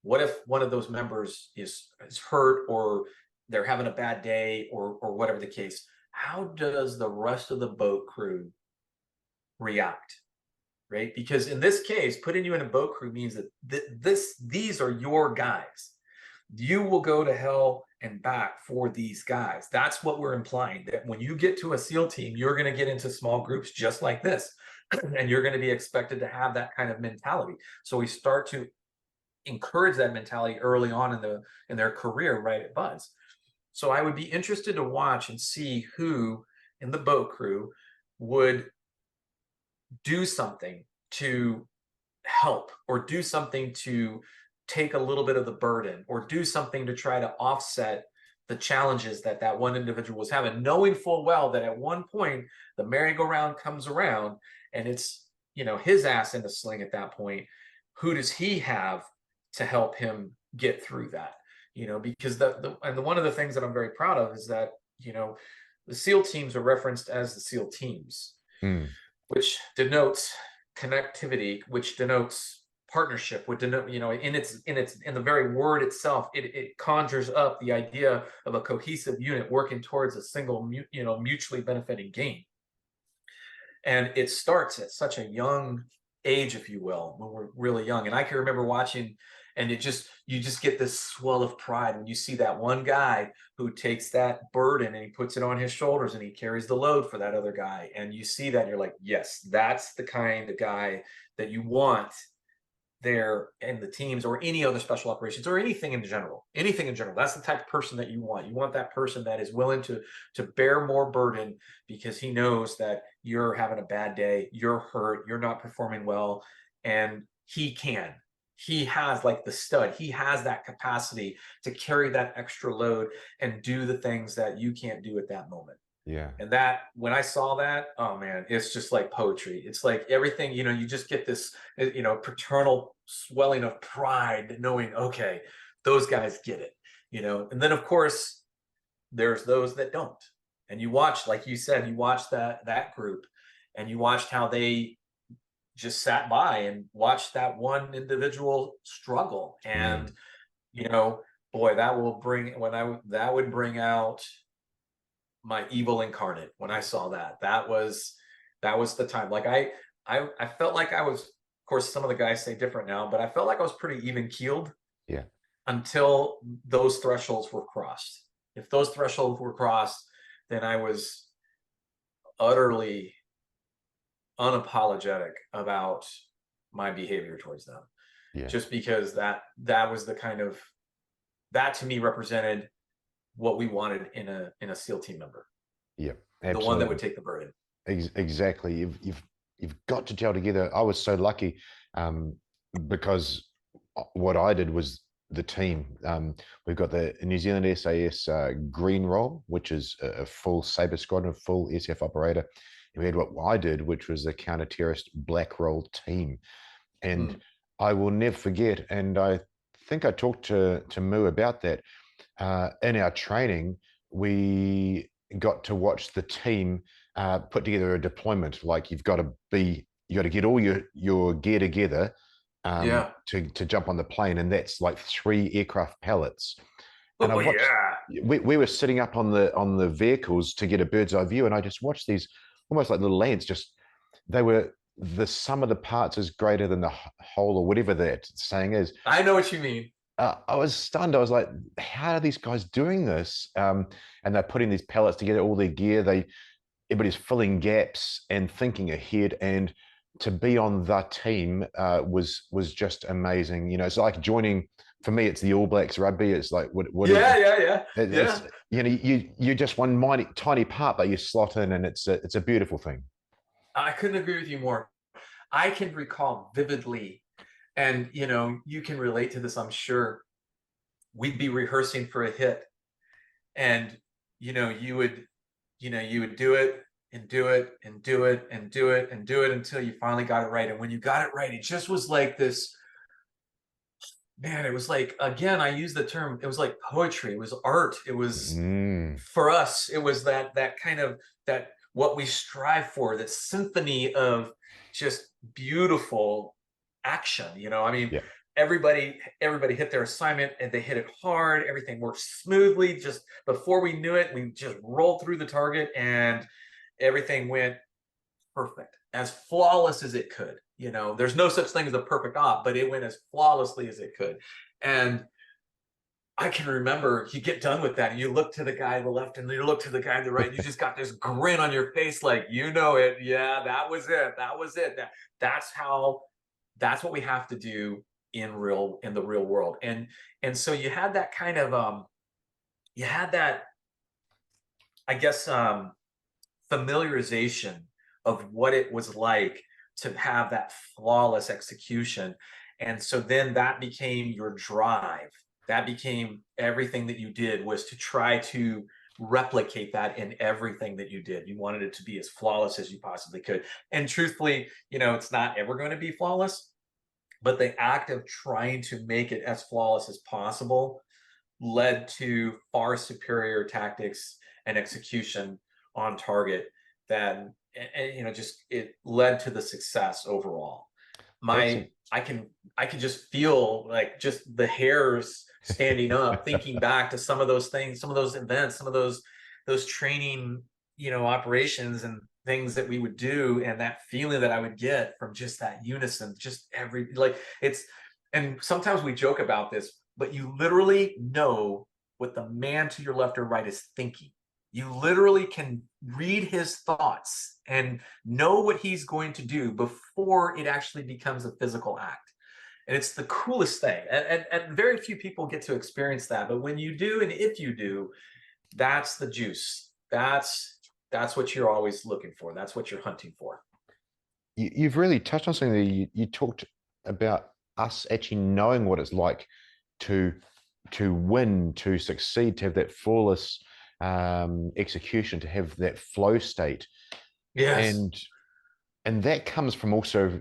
What if one of those members is hurt, or they're having a bad day, or whatever the case? How does the rest of the boat crew react, right? Because in this case, putting you in a boat crew means that these are your guys. You will go to hell and back for these guys. That's what we're implying, that when you get to a SEAL team, you're going to get into small groups just like this. And you're going to be expected to have that kind of mentality. So we start to encourage that mentality early on in their career, right at Buds. So I would be interested to watch and see who in the boat crew would do something to help, or do something to take a little bit of the burden, or do something to try to offset the challenges that one individual was having, knowing full well that at one point the merry-go-round comes around and it's, his ass in the sling at that point. Who does he have to help him get through that? Because one of the things that I'm very proud of is that, the SEAL teams are referenced as the SEAL teams, which denotes connectivity, which denotes partnership, would denote, in the very word itself, it conjures up the idea of a cohesive unit working towards a single, mutually benefiting gain. And it starts at such a young age, if you will, when we're really young. And I can remember watching And you just get this swell of pride when you see that one guy who takes that burden and he puts it on his shoulders and he carries the load for that other guy. And you see that and you're like, yes, that's the kind of guy that you want there in the teams or any other special operations or anything in general. That's the type of person that you want that person that is willing to bear more burden because he knows that you're having a bad day, you're hurt, you're not performing well, and he has, like the stud, he has that capacity to carry that extra load and do the things that you can't do at that moment. Yeah. And that, when I saw that, oh man, it's just like poetry. It's like everything, you just get this, paternal swelling of pride, knowing, okay, those guys get it, and then of course there's those that don't. And you watch, like you said, you watch that group and you watched how they just sat by and watched that one individual struggle. And, boy, that would bring out my evil incarnate. When I saw that was the time. Like I felt like I was, of course some of the guys say different now, but I felt like I was pretty even keeled. Yeah. Until those thresholds were crossed. If those thresholds were crossed, then I was utterly unapologetic about my behavior towards them. Yeah. Just because that was the kind of, that to me represented what we wanted in a SEAL team member. Yeah, absolutely. The one that would take the burden. Exactly. You've got to gel together. I was so lucky because what I did was the team. We've got the New Zealand SAS green role, which is a full Sabre squadron, a full SF operator. And we had what I did, which was a counter-terrorist black role team. And I will never forget, and I think I talked to Moo about that. In our training, we got to watch the team put together a deployment. Like you got to get all your gear together to jump on the plane, and that's like 3 aircraft pallets. And we were sitting up on the vehicles to get a bird's eye view, and I just watched these almost like little ants. They were, the sum of the parts is greater than the whole, or whatever that saying is. I know what you mean. I was stunned. I was like, how are these guys doing this? And they're putting these pallets together, all their gear. Everybody's filling gaps and thinking ahead. And to be on the team was just amazing. It's like joining. For me, it's the All Blacks rugby. It's like what? Yeah. You're just one tiny part that you slot in, and it's a beautiful thing. I couldn't agree with you more. I can recall vividly. And, you can relate to this, I'm sure. We'd be rehearsing for a hit and, you would do it and do it and do it and do it and do it until you finally got it right. And when you got it right, it just was like this, man, it was like, again, I use the term, it was like poetry. It was art. It was, for us, it was that kind of, that what we strive for, that symphony of just beautiful action. Everybody hit their assignment and they hit it hard. Everything worked smoothly. Just before we knew it, we just rolled through the target and everything went perfect, as flawless as it could. There's no such thing as a perfect op, but it went as flawlessly as it could. And I can remember you get done with that and you look to the guy on the left and you look to the guy on the right, and you just got this grin on your face, like, it. Yeah, that was it. That's what we have to do in the real world. And so you had that kind of I guess familiarization of what it was like to have that flawless execution. And so then that became your drive. That became everything that you did, was to try to replicate that in everything that you did. You wanted it to be as flawless as you possibly could. And truthfully, it's not ever going to be flawless, but the act of trying to make it as flawless as possible led to far superior tactics and execution on target than, just it led to the success overall. I can just feel like just the hairs standing up, thinking back to some of those things, some of those events, some of those training, operations and things that we would do, and that feeling that I would get from just that unison, just And sometimes we joke about this, but you literally know what the man to your left or right is thinking. You literally can read his thoughts and know what he's going to do before it actually becomes a physical act. And it's the coolest thing. And very few people get to experience that. But when you do, and if you do, that's the juice. That's what you're always looking for. That's what you're hunting for. You've really touched on something that you talked about us actually knowing what it's like to win, to succeed, to have that flawless execution, to have that flow state, Yes. and that comes from also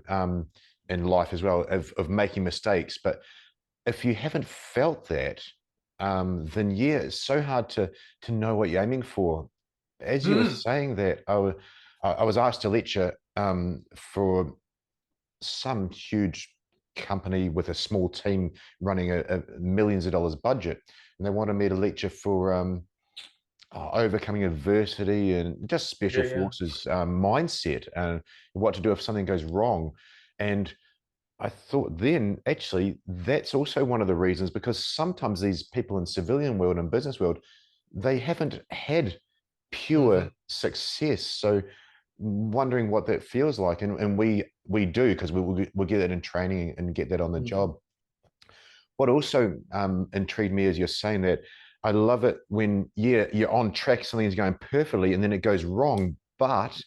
in life as well of making mistakes. But if you haven't felt that, then yeah, it's so hard to know what you're aiming for. As you were Mm. saying that, I was asked to lecture for some huge company with a small team running a millions of dollars budget, and they wanted me to lecture for overcoming adversity and just special Yeah, yeah. forces mindset and what to do if something goes wrong. And I thought then actually that's also one of the reasons, because sometimes these people in civilian world and business world, they haven't had Mm-hmm. pure success. So wondering what that feels like, and we do, because we'll get that in training and get that on the Mm-hmm. job. What also intrigued me is you're saying that I love it when, yeah, you're on track, something's going perfectly, and then it goes wrong, but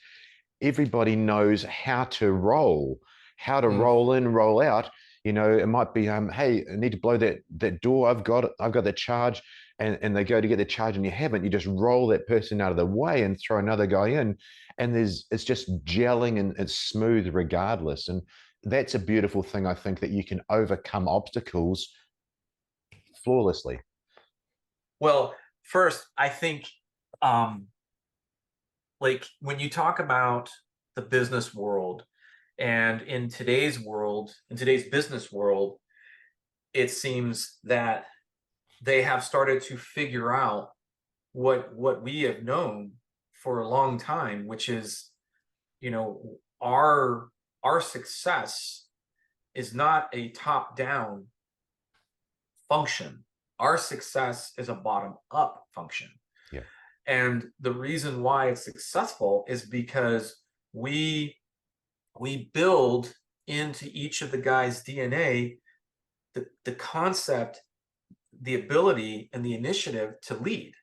everybody knows how to Mm. roll in, roll out. You know, it might be, hey, I need to blow that door. I've got that charge, and they go to get the charge, and you haven't. You just roll that person out of the way and throw another guy in, and it's just gelling and it's smooth regardless. And that's a beautiful thing. I think that you can overcome obstacles flawlessly. Well, first, I think um, like when you talk about the business world, and in today's world, in today's business world, it seems that they have started to figure out what we have known for a long time, which is, you know, our success is not a top down function. Our success is a bottom up function. Yeah. And the reason why it's successful is because we we build into each of the guys' DNA the concept, the ability, and the initiative to lead.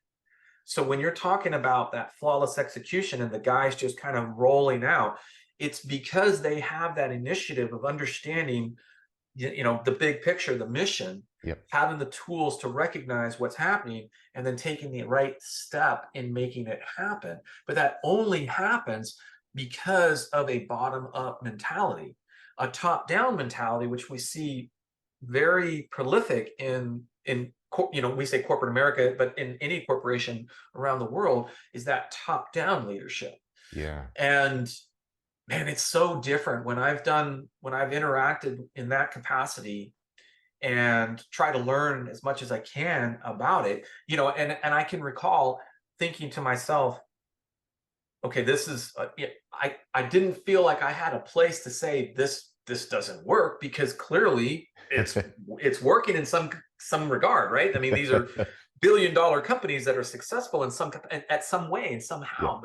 So when you're talking about that flawless execution and the guys just kind of rolling out, it's because they have that initiative of understanding, you know, the big picture, the mission, Yep. having the tools to recognize what's happening, and then taking the right step in making it happen. But that only happens because of a bottom up mentality. A top down mentality, which we see very prolific in you know, we say corporate America, but in any corporation around the world, is that top down leadership. Yeah. And man, it's so different when I've interacted in that capacity and try to learn as much as I can about it, you know. And I can recall thinking to myself, okay, this is I didn't feel like I had a place to say this doesn't work, because clearly it's working in some regard, right? I mean, these are billion-dollar companies that are successful in some at some way and Yeah. somehow.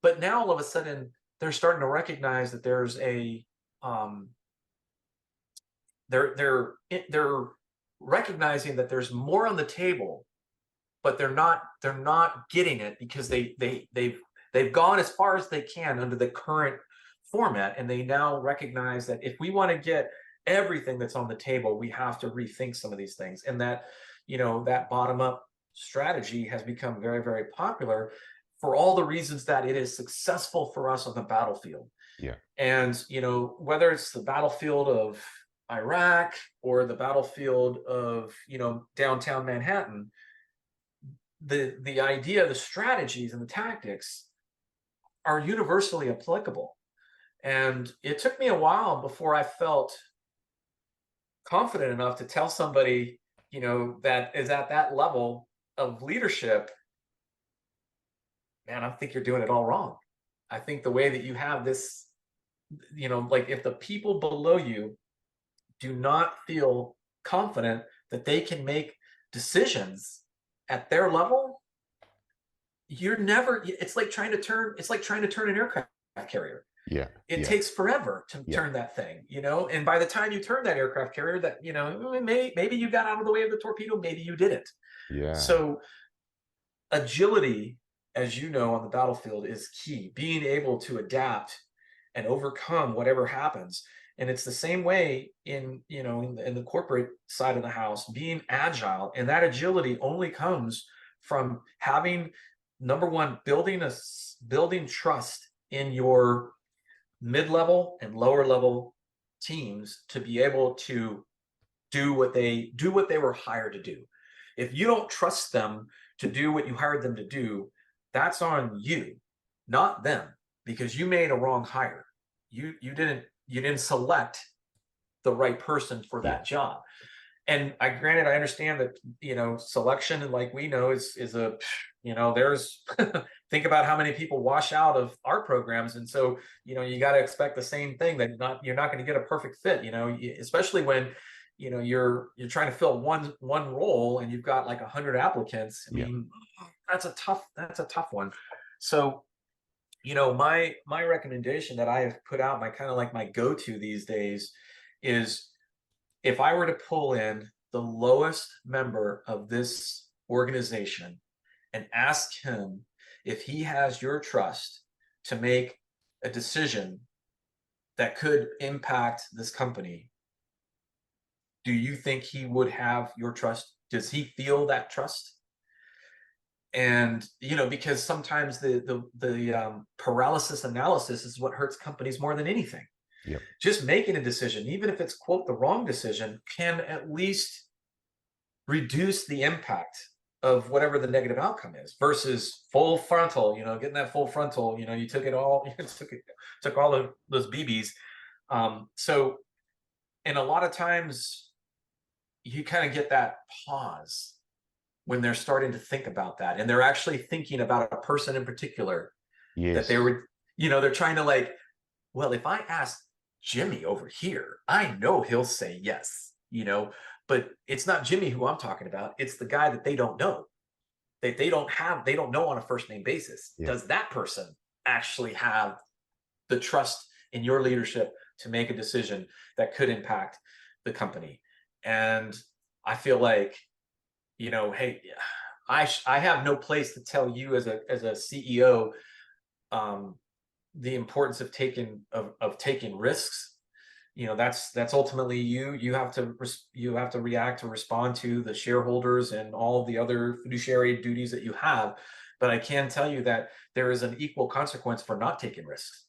But now all of a sudden they're starting to recognize that there's a um, they're recognizing that there's more on the table, but they're not getting it because they've gone as far as they can under the current format, and they now recognize that if we want to get everything that's on the table, we have to rethink some of these things. And that, you know, that bottom up strategy has become very, very popular for all the reasons that it is successful for us on the battlefield. Yeah. And, you know, whether it's the battlefield of Iraq or the battlefield of, you know, downtown Manhattan, the idea, the strategies and the tactics are universally applicable. And it took me a while before I felt confident enough to tell somebody, you know, that is at that level of leadership, man, I think you're doing it all wrong. I think the way that you have this, you know, like if the people below you do not feel confident that they can make decisions at their level, you're never, it's like trying to turn an aircraft carrier. Yeah. It Yeah. takes forever to Yeah. turn that thing, and by the time you turn that aircraft carrier, that, maybe you got out of the way of the torpedo, maybe you didn't. Yeah. So agility, as you know, on the battlefield is key. Being able to adapt and overcome whatever happens. And it's the same way in, in the corporate side of the house, being agile. And that agility only comes from having, number one, building trust in your mid-level and lower level teams to be able to do what they were hired to do. If you don't trust them to do what you hired them to do, that's on you, not them, because you made a wrong hire. You didn't select the right person for that job. And I understand that, selection, like we know, is a, there's think about how many people wash out of our programs. And so, you got to expect the same thing, that you're not going to get a perfect fit, especially when, you're trying to fill one role and you've got like 100 applicants. I mean, that's a tough one. So, my recommendation that I have put out, my kind of like my go-to these days, is if I were to pull in the lowest member of this organization and ask him if he has your trust to make a decision that could impact this company, do you think he would have your trust? Does he feel that trust? And because sometimes the paralysis analysis is what hurts companies more than anything. Yep. Just making a decision, even if it's, quote, the wrong decision, can at least reduce the impact of whatever the negative outcome is, versus full frontal, getting that full frontal, you took it all, took all of those BBs. So, and a lot of times you kind of get that pause when they're starting to think about that, and they're actually thinking about a person in particular. Yes. That they were, they're trying to, like, well, if I ask Jimmy over here, I know he'll say yes, but it's not Jimmy who I'm talking about. It's the guy that they don't know, that they don't know on a first name basis. Yeah. Does that person actually have the trust in your leadership to make a decision that could impact the company? And I feel like, hey, I have no place to tell you as a CEO, the importance of taking risks. That's ultimately you have to react to respond to the shareholders and all the other fiduciary duties that you have. But I can tell you that there is an equal consequence for not taking risks.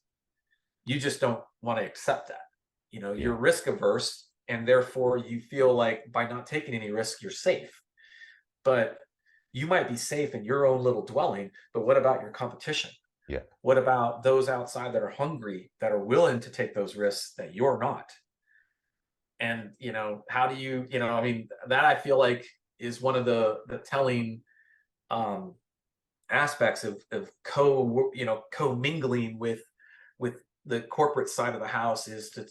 You just don't want to accept that. You're risk averse, and therefore you feel like by not taking any risk, you're safe. But you might be safe in your own little dwelling, but what about your competition? Yeah. What about those outside that are hungry, that are willing to take those risks that you're not? And, how do you, I mean, that I feel like is one of the telling aspects of co-mingling with the corporate side of the house, is to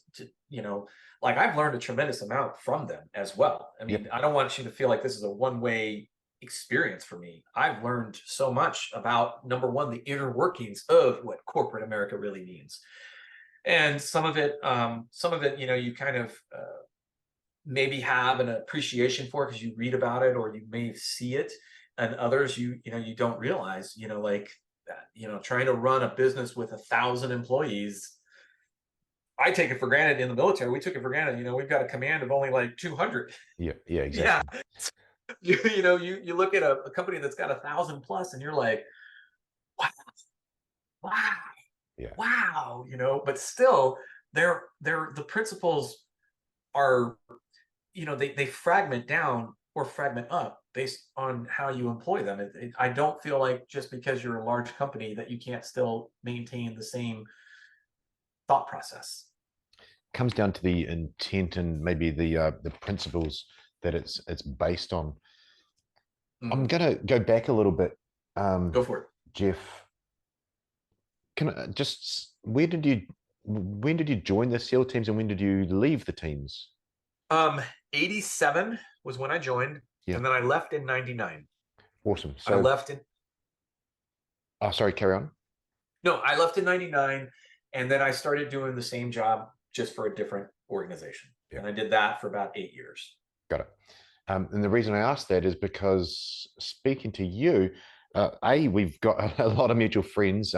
like, I've learned a tremendous amount from them as well. I mean, I don't want you to feel like this is a one-way experience for me. I've learned so much about, number one, the inner workings of what corporate America really means. And some of it, you kind of maybe have an appreciation for because you read about it or you may see it, and others you don't realize, like that, trying to run a business with 1,000 employees. I take it for granted. In the military, we took it for granted. We've got a command of only like 200. Yeah. Yeah. Exactly. Yeah. You look at a company that's got 1,000 plus, and you're like, wow, Yeah. wow, but still, the principles are, they fragment down or fragment up based on how you employ them. I don't feel like just because you're a large company that you can't still maintain the same thought process. Comes down to the intent and maybe the principles that it's based on. I'm gonna go back a little bit. Go for it, Jeff. Can I just, when did you join the SEAL teams and when did you leave the teams? Um, 87 was when I joined, Yeah. and then I left in 99. Awesome. I So, left in oh, sorry, carry on. No, I left in 99, and then I started doing the same job just for a different organization. Yeah. And I did that for about 8 years. Got it. And the reason I asked that is because speaking to you, we've got a lot of mutual friends.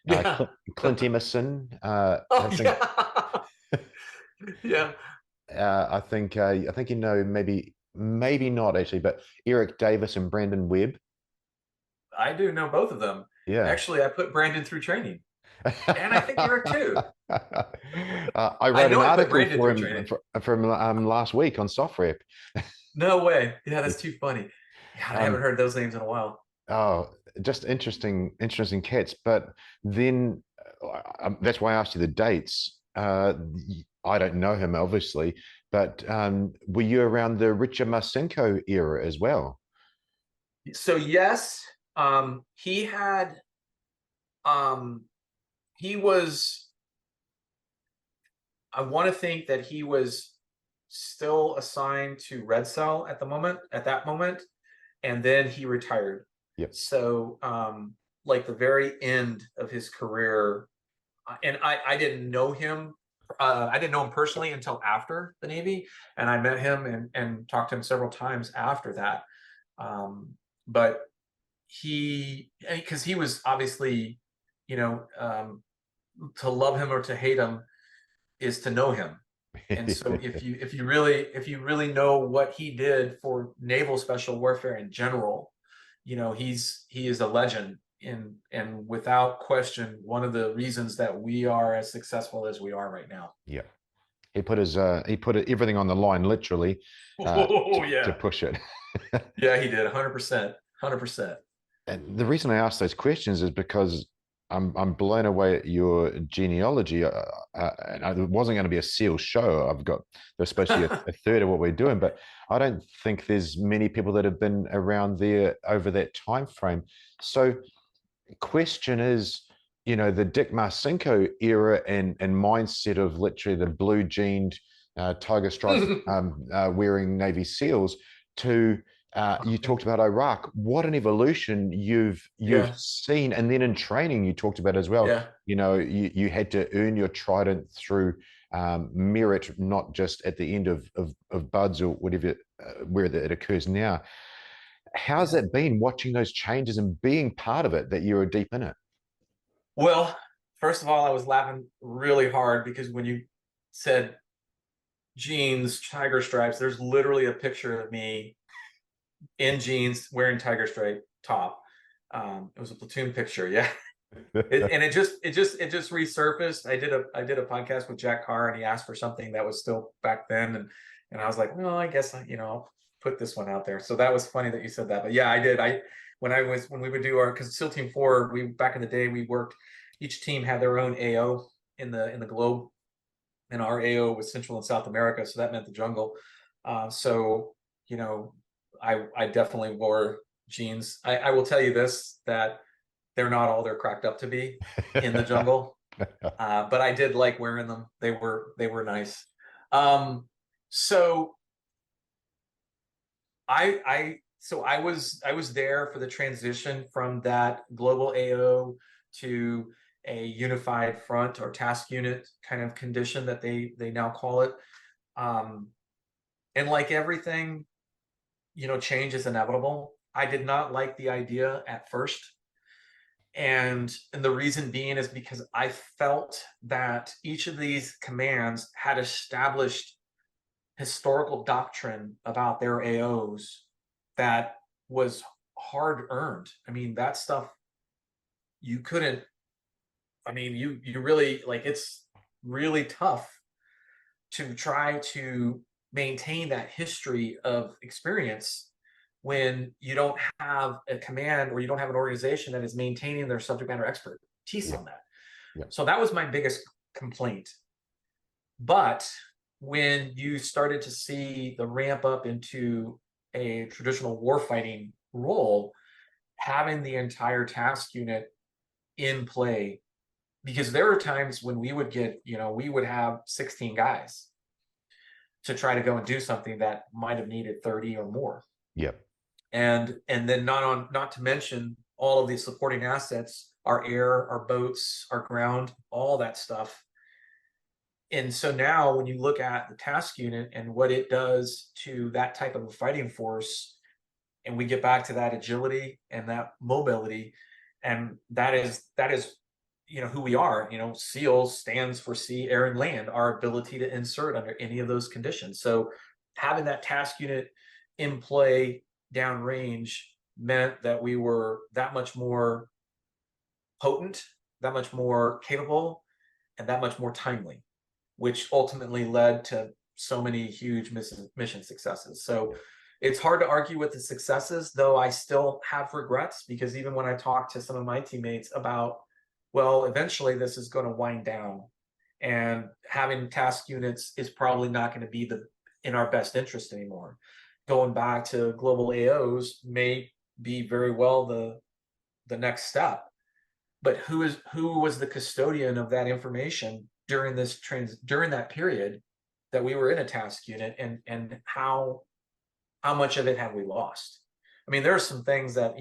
Yeah. Clint Emerson, Oh I think, yeah. Yeah. I think you know, maybe not actually, but Eric Davis and Brandon Webb. I do know both of them. Yeah. Actually, I put Brandon through training. And I think Eric too. I I wrote an know I put article Brandon for through him training. from last week on SoftRep. No way. Yeah, that's too funny. Yeah, I haven't Um, heard those names in a while. oh, just interesting cats. But then that's why I asked you the dates. I don't know him obviously, but were you around the Richard Marcinko era as well? So yes, he had um he was I want to think that he was still assigned to Red Cell at that moment, and then he retired. Yep. So like the very end of his career, and I didn't know him. I didn't know him personally until after the Navy, and I met him and talked to him several times after that. But because he was obviously, you know, to love him or to hate him is to know him. And so if you really know what he did for naval special warfare in general, you know, he is a legend and without question one of the reasons that we are as successful as we are right now. Yeah. He put everything on the line literally Oh to yeah. push it. Yeah, he did 100%. 100%. And the reason I ask those questions is because I'm blown away at your genealogy. And it wasn't going to be a SEAL show. There's supposed to be a third of what we're doing, but I don't think there's many people that have been around there over that time frame. So, question is, you know, the Dick Marcinko era and mindset of literally the blue jeaned tiger stripe wearing Navy SEALs to you talked about Iraq. What an evolution you've Yeah. seen, and then in training you talked about as well. Yeah. You know, you had to earn your Trident through merit, not just at the end of buds or whatever where it occurs now. How's Yeah. that been watching those changes and being part of it? That you were deep in it. Well, first of all, I was laughing really hard because when you said jeans, tiger stripes, there's literally a picture of me in jeans wearing tiger stripe top. It was a platoon picture. Yeah. And it just resurfaced. I did a podcast with Jack Carr, and he asked for something that was still back then, and I was like, well, I guess I'll put this one out there. So that was funny that you said that. But yeah, I did. When we would do our, because SEAL Team 4, we back in the day we worked. Each team had their own AO in the globe, and our AO was Central and South America, so that meant the jungle. So you know, I definitely wore jeans. I will tell you this, that they're not all they're cracked up to be in the jungle. But I did like wearing them. They were nice. So I was there for the transition from that global AO to a unified front or task unit kind of condition that they now call it. Um, and like everything, change is inevitable. I did not like the idea at first. And the reason being is because I felt that each of these commands had established historical doctrine about their AOs that was hard earned. I mean, that stuff you couldn't, you really, like, it's really tough to try to maintain that history of experience when you don't have a command or you don't have an organization that is maintaining their subject matter expertise Yeah, on that. yeah, So that was my biggest complaint. But when you started to see the ramp up into a traditional warfighting role, having the entire task unit in play, because there were times when we would get, we would have 16 guys. to try to go and do something that might have needed 30 or more. Yep. And then not to mention all of these supporting assets, our air, our boats, our ground, all that stuff. And so now when you look at the task unit and what it does to that type of a fighting force, and we get back to that agility and that mobility, and that is who we are. SEALs stands for sea, air, and land, our ability to insert under any of those conditions. So having that task unit in play downrange meant that we were that much more potent, that much more capable, and that much more timely, which ultimately led to so many huge mission successes. So it's hard to argue with the successes, though I still have regrets, because even when I talk to some of my teammates about, well, eventually this is going to wind down, and having task units is probably not going to be in our best interest anymore. Going back to global AOs may be very well the next step, but who was the custodian of that information during that period that we were in a task unit, and how much of it have we lost? I mean, there are some things that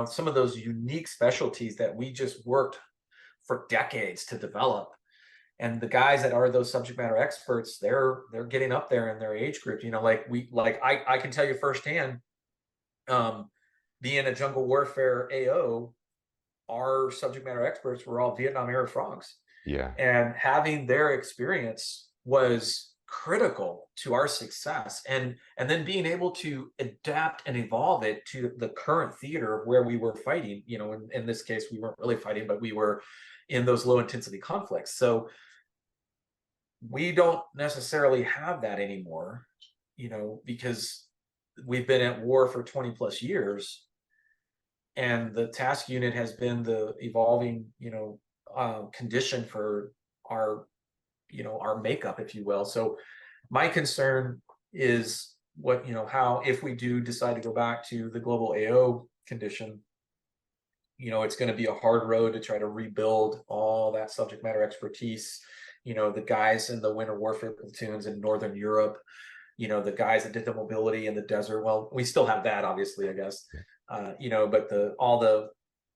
some of those unique specialties that we just worked for decades to develop, and the guys that are those subject matter experts, they're getting up there in their age group. I can tell you firsthand, being a jungle warfare AO, our subject matter experts were all Vietnam era frogs. Yeah. And having their experience was critical to our success. And then being able to adapt and evolve it to the current theater where we were fighting. In this case, we weren't really fighting, but we were in those low intensity conflicts. So we don't necessarily have that anymore, because we've been at war for 20 plus years. And the task unit has been the evolving, condition for our makeup, if you will. So my concern is how, if we do decide to go back to the global AO condition, it's going to be a hard road to try to rebuild all that subject matter expertise. The guys in the winter warfare platoons in Northern Europe, the guys that did the mobility in the desert. Well, we still have that, obviously, I guess. But all the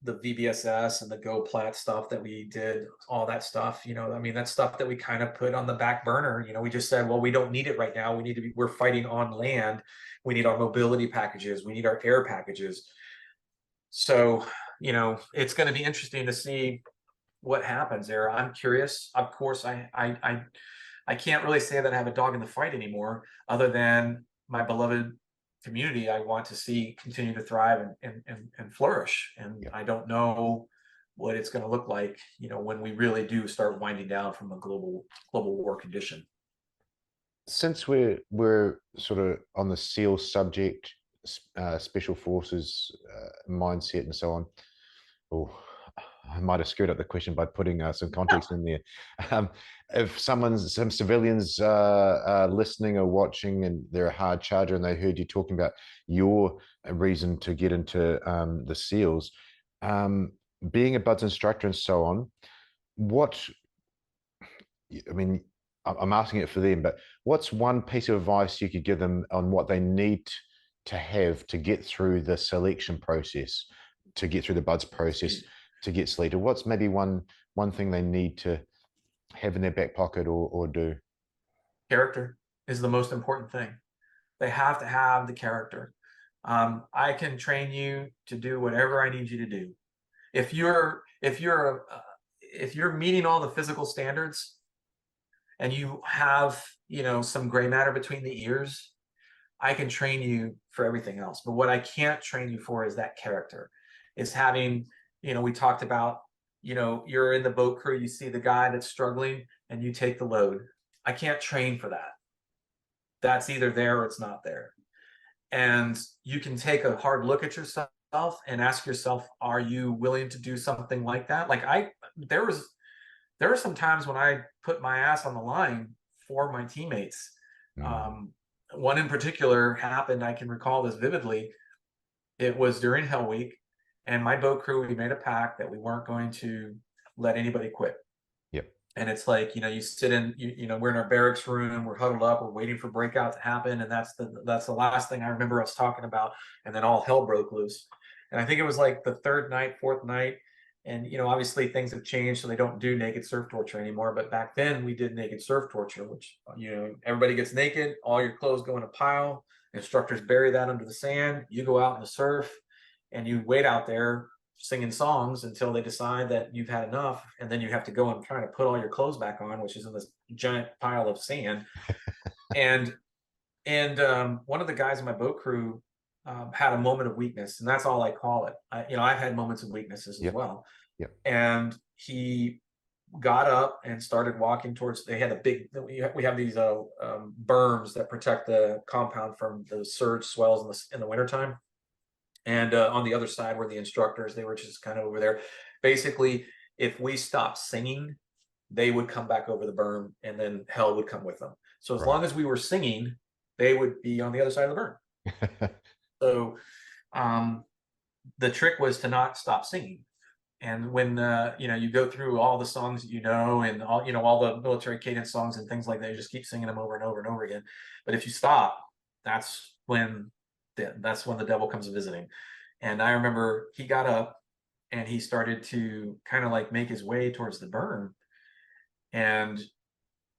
VBSS and the GoPlat stuff that we did, all that stuff, that's stuff that we kind of put on the back burner. We just said, well, we don't need it right now. We're fighting on land. We need our mobility packages. We need our air packages. So, it's going to be interesting to see what happens there. I'm curious. Of course, I can't really say that I have a dog in the fight anymore, other than my beloved community I want to see continue to thrive and flourish. And Yeah. I don't know what it's going to look like, when we really do start winding down from a global war condition. Since we're sort of on the SEAL subject, special forces mindset and so on. Oh, I might have screwed up the question by putting some context in there. If some civilians are listening or watching and they're a hard charger and they heard you talking about your reason to get into the SEALs, being a BUDS instructor and so on, I'm asking it for them, but what's one piece of advice you could give them on what they need to have to get through the selection process, to get through the BUDS process, to get selected? What's maybe one thing they need to have in their back pocket or do? Character is the most important thing. They have to have the character. I can train you to do whatever I need you to do. If you're meeting all the physical standards and you have, some gray matter between the ears, I can train you for everything else. But what I can't train you for is that character. It's having, we talked about, you're in the boat crew, you see the guy that's struggling and you take the load. I can't train for that. That's either there or it's not there. And you can take a hard look at yourself and ask yourself, are you willing to do something like that? Like there were some times when I put my ass on the line for my teammates. One in particular happened, I can recall this vividly. It was during Hell Week, and my boat crew, we made a pact that we weren't going to let anybody quit. Yep. And it's like, you sit in, we're in our barracks room, we're huddled up, we're waiting for breakout to happen. And that's the last thing I remember us talking about. And then all hell broke loose. And I think it was like the third night, fourth night. And, obviously things have changed, so they don't do naked surf torture anymore. But back then we did naked surf torture, which, everybody gets naked, all your clothes go in a pile, instructors bury that under the sand, you go out in the surf and you wait out there singing songs until they decide that you've had enough, and then you have to go and try to put all your clothes back on, which is in this giant pile of sand. and one of the guys in my boat crew had a moment of weakness, and that's all I call it. I've had moments of weaknesses as well. Yep. And he got up and started walking towards. They had we have these berms that protect the compound from the surge swells in the wintertime. And on the other side were the instructors. They were just kind of over there. Basically, if we stopped singing, they would come back over the berm, and then hell would come with them. So as long as we were singing, they would be on the other side of the berm. So the trick was to not stop singing. And when you go through all the songs that and all the military cadence songs and things like that, you just keep singing them over and over and over again. But if you stop, that's when the devil comes visiting. And I remember he got up and he started to kind of like make his way towards the berm. And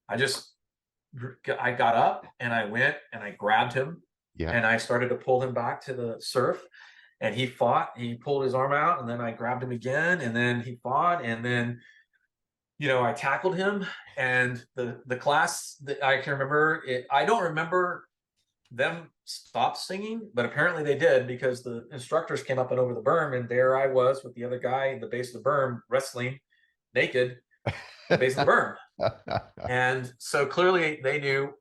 I got up and I went and I grabbed him. Yeah. And I started to pull him back to the surf. And he fought. He pulled his arm out, and then I grabbed him again, and then he fought, and then I tackled him. And the class that I can remember it, I don't remember them stop singing, but apparently they did, because the instructors came up and over the berm, and there I was with the other guy at the base of the berm wrestling naked at the base of the berm. And so clearly they knew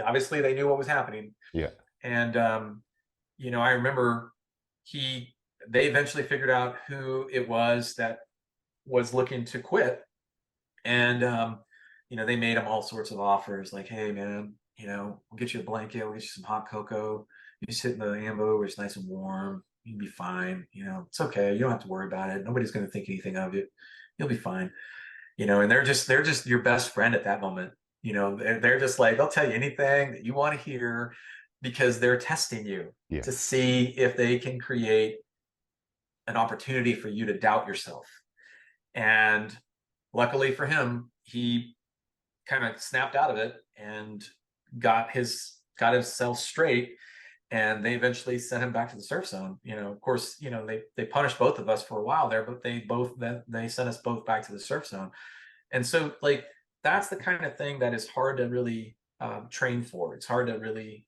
obviously they knew what was happening. Yeah. And I remember they eventually figured out who it was that was looking to quit. And they made him all sorts of offers, like, hey man, we'll get you a blanket, we'll get you some hot cocoa, you sit in the ambo where it's nice and warm, you'll be fine, it's okay, you don't have to worry about it, nobody's going to think anything of it, you'll be fine. And they're just your best friend at that moment. They're just like, they'll tell you anything that you want to hear, because they're testing you to see if they can create an opportunity for you to doubt yourself. And luckily for him, he kind of snapped out of it and got himself straight. And they eventually sent him back to the surf zone. Of course, they punished both of us for a while there, but they sent us both back to the surf zone. And so like, that's the kind of thing that is hard to really train for. It's hard to really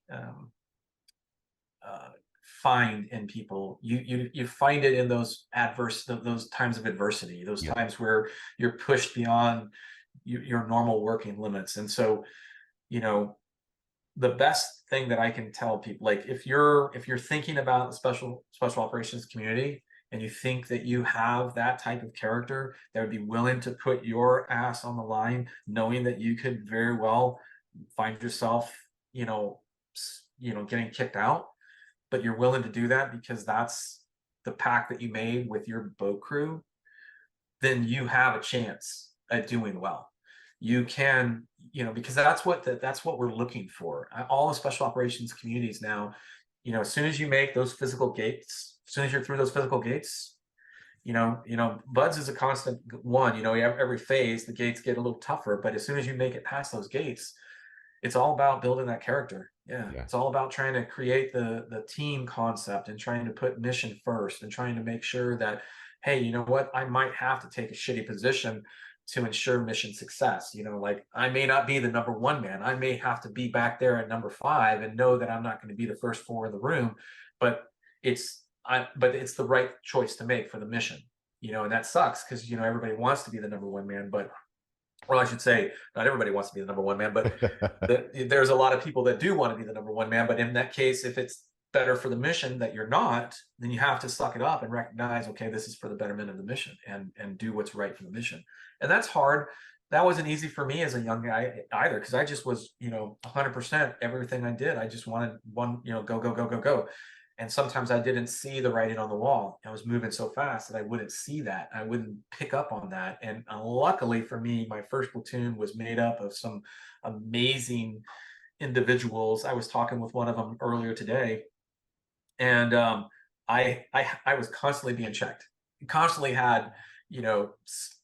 find in people. You find it in those times of adversity, those times where you're pushed beyond your normal working limits. And so, the best thing that I can tell people, like if you're thinking about the special operations community, and you think that you have that type of character that would be willing to put your ass on the line, knowing that you could very well find yourself, getting kicked out, but you're willing to do that because that's the pact that you made with your boat crew, then you have a chance at doing well. You can, because that's what we're looking for. All the special operations communities now, as soon as you make those physical gates, as soon as you're through those physical gates, buds is a constant one. Every phase the gates get a little tougher, but as soon as you make it past those gates, it's all about building that character. Yeah. It's all about trying to create the team concept and trying to put mission first and trying to make sure that, hey, you know what, I might have to take a shitty position to ensure mission success. Like I may not be the number one man. I may have to be back there at number 5 and know that I'm not going to be the first 4 in the room, but it's the right choice to make for the mission, and that sucks because, everybody wants to be the number one man, but, well, I should say not everybody wants to be the number one man, but there's a lot of people that do want to be the number one man. But in that case, if it's better for the mission that you're not, then you have to suck it up and recognize, okay, this is for the betterment of the mission, and do what's right for the mission. And that's hard. That wasn't easy for me as a young guy either, because I just was, 100% everything I did. I just wanted one, go, go, go, go, go. And sometimes I didn't see the writing on the wall. I was moving so fast that I wouldn't see that. I wouldn't pick up on that. And luckily for me, my first platoon was made up of some amazing individuals. I was talking with one of them earlier today, and I was constantly being checked. Constantly had,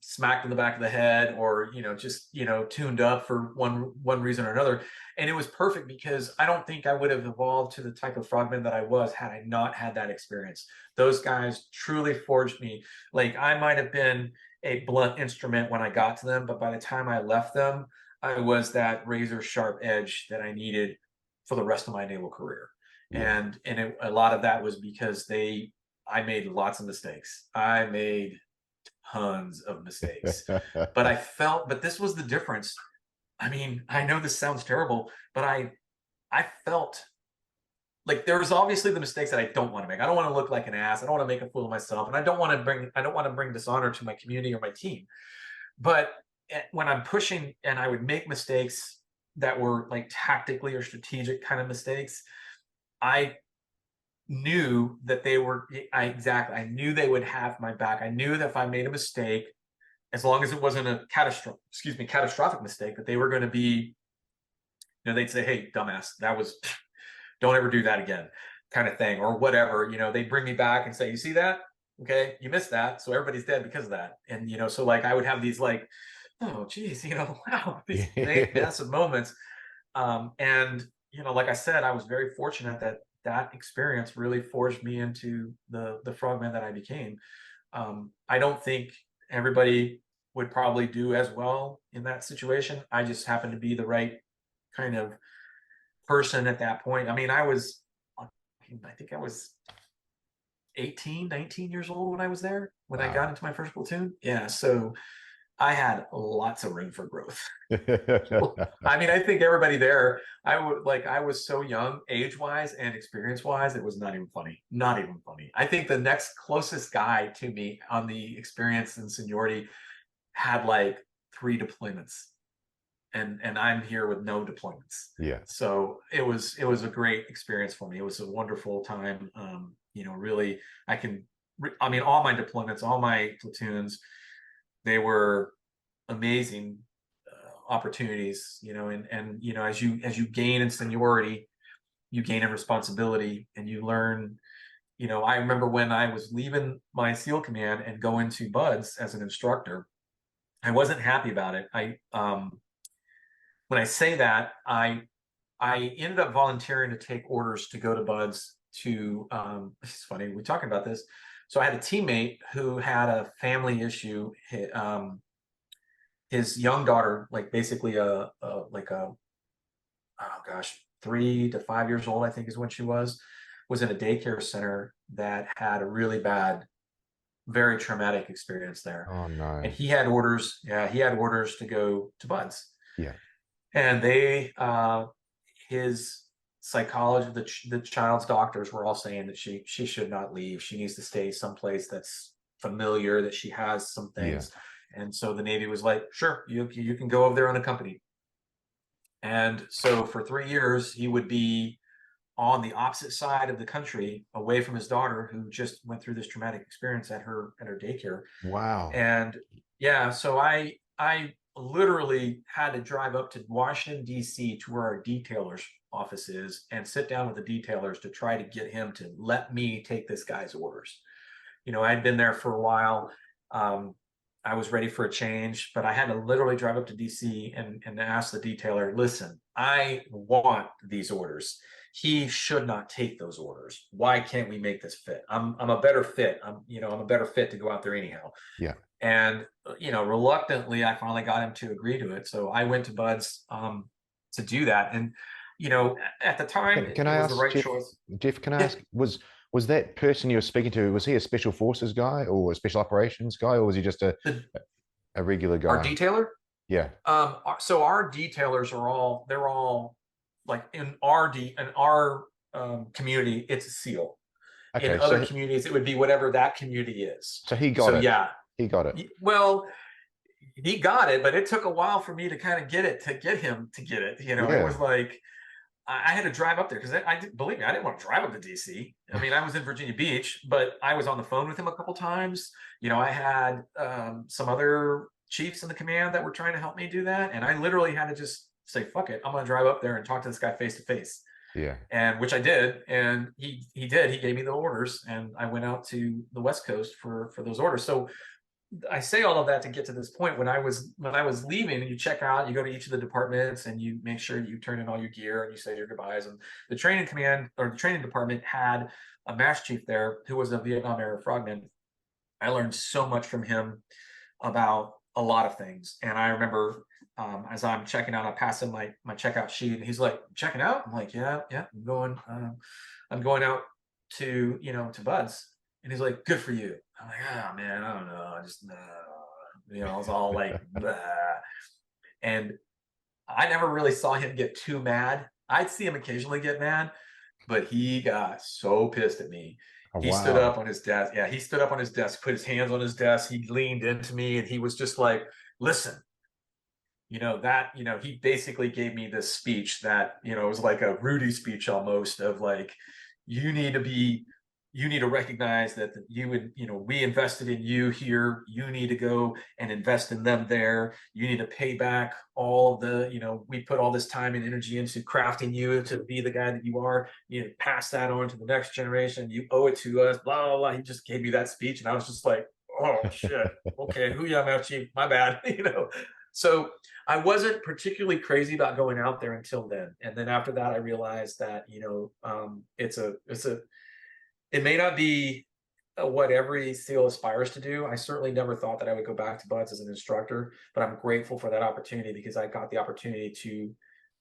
smacked in the back of the head, or just tuned up for one reason or another. And it was perfect because I don't think I would have evolved to the type of frogman that I was had I not had that experience. Those guys truly forged me. Like, I might have been a blunt instrument when I got to them, but by the time I left them, I was that razor sharp edge that I needed for the rest of my naval career. Yeah. And a lot of that was because I made lots of mistakes. I made tons of mistakes, but this was the difference. I mean, I know this sounds terrible, but I felt like there was obviously the mistakes that I don't want to make. I don't want to look like an ass. I don't want to make a fool of myself, and I don't want to bring dishonor to my community or my team. But when I'm pushing and I would make mistakes that were like tactically or strategic kind of mistakes, I knew that I knew they would have my back. I knew that if I made a mistake, as long as it wasn't a catastrophic mistake, that they were going to be, they'd say, "Hey, dumbass, don't ever do that again," kind of thing, or whatever. They'd bring me back and say, "You see that? Okay, you missed that. So everybody's dead because of that." And, so like I would have these like, "Oh, geez, wow," these massive moments. And, like I said, I was very fortunate that experience really forged me into the frogman that I became. I don't think everybody would probably do as well in that situation. I just happened to be the right kind of person at that point. I mean, I think I was 18, 19 years old when I was there, when I got into my first platoon. Yeah. So I had lots of room for growth. I mean, I think everybody there, I was so young, age-wise and experience-wise, it was not even funny. Not even funny. I think the next closest guy to me on the experience and seniority had like 3 deployments. And I'm here with no deployments. Yeah. So it was a great experience for me. It was a wonderful time. Really, I mean, all my deployments, all my platoons, they were amazing opportunities, and as you gain in seniority, you gain in responsibility, and you learn. I remember when I was leaving my SEAL command and going to BUDS as an instructor, I wasn't happy about it. When I say that, I ended up volunteering to take orders to go to BUDS to, it's funny, we're talking about this. So I had a teammate who had a family issue. His young daughter, like basically oh gosh, 3 to 5 years old, I think is when she was in a daycare center that had a really bad, very traumatic experience there. Oh no. And he had orders. Yeah, he had orders to go to BUDS. Yeah. And his psychologist, the child's doctors were all saying that she should not leave. She needs to stay someplace that's familiar, that she has some things. Yeah. And so the Navy was like, "Sure, you can go over there unaccompanied." And so for 3 years, he would be on the opposite side of the country, away from his daughter, who just went through this traumatic experience at her daycare. Wow. And yeah, so I literally had to drive up to Washington, D.C., to where our detailer's office is, and sit down with the detailers to try to get him to let me take this guy's orders. I'd been there for a while. I was ready for a change, but I had to literally drive up to DC and ask the detailer, "Listen, I want these orders. He should not take those orders. Why can't we make this fit? I'm a better fit. I'm a better fit to go out there anyhow." Yeah. And reluctantly, I finally got him to agree to it. So I went to BUDS to do that. And at the time, can I ask, the right Jeff, choice. Jeff, can I ask, was that person you were speaking to, was he a special forces guy or a special operations guy, or was he just a regular guy? Our detailer? Yeah. So our detailers they're all like in our community, it's a SEAL. Okay, in other communities, it would be whatever that community is. So he got it. Yeah. He got it. Well, he got it, but it took a while for me to kind of get it, to get him to get it. It was like, I had to drive up there because believe me, I didn't want to drive up to DC. I mean, I was in Virginia Beach, but I was on the phone with him a couple times. I had some other chiefs in the command that were trying to help me do that, and I literally had to just say, "Fuck it, I'm going to drive up there and talk to this guy face to face." Yeah. And which I did, and he did. He gave me the orders, and I went out to the West Coast for those orders. So I say all of that to get to this point. When I was leaving, and you check out, you go to each of the departments, and you make sure you turn in all your gear, and you say your goodbyes. And the training command or the training department had a master chief there who was a Vietnam era frogman. I learned so much from him about a lot of things. And I remember as I'm checking out, I pass him my checkout sheet, and he's like, "Checking out?" I'm like, "Yeah, I'm going out to to Buds." And he's like, "Good for you." I'm like, "Oh man, I don't know. I just I was all like, "Bah." And I never really saw him get too mad. I'd see him occasionally get mad, but he got so pissed at me. Oh, He stood wow. up on his desk. Yeah, he stood up on his desk, put his hands on his desk. He leaned into me, and he was just like, "Listen, he basically gave me this speech that, it was like a Rudy speech almost of like, you need to recognize that we invested in you here. You need to go and invest in them there. You need to pay back all of we put all this time and energy into crafting you to be the guy that you are. You need to pass that on to the next generation. You owe it to us, blah, blah, blah." He just gave me that speech, and I was just like, "Oh shit. Okay, who ya, Mount Chief? My bad." So I wasn't particularly crazy about going out there until then. And then after that, I realized that, it may not be what every SEAL aspires to do. I certainly never thought that I would go back to Buds as an instructor, but I'm grateful for that opportunity because I got the opportunity to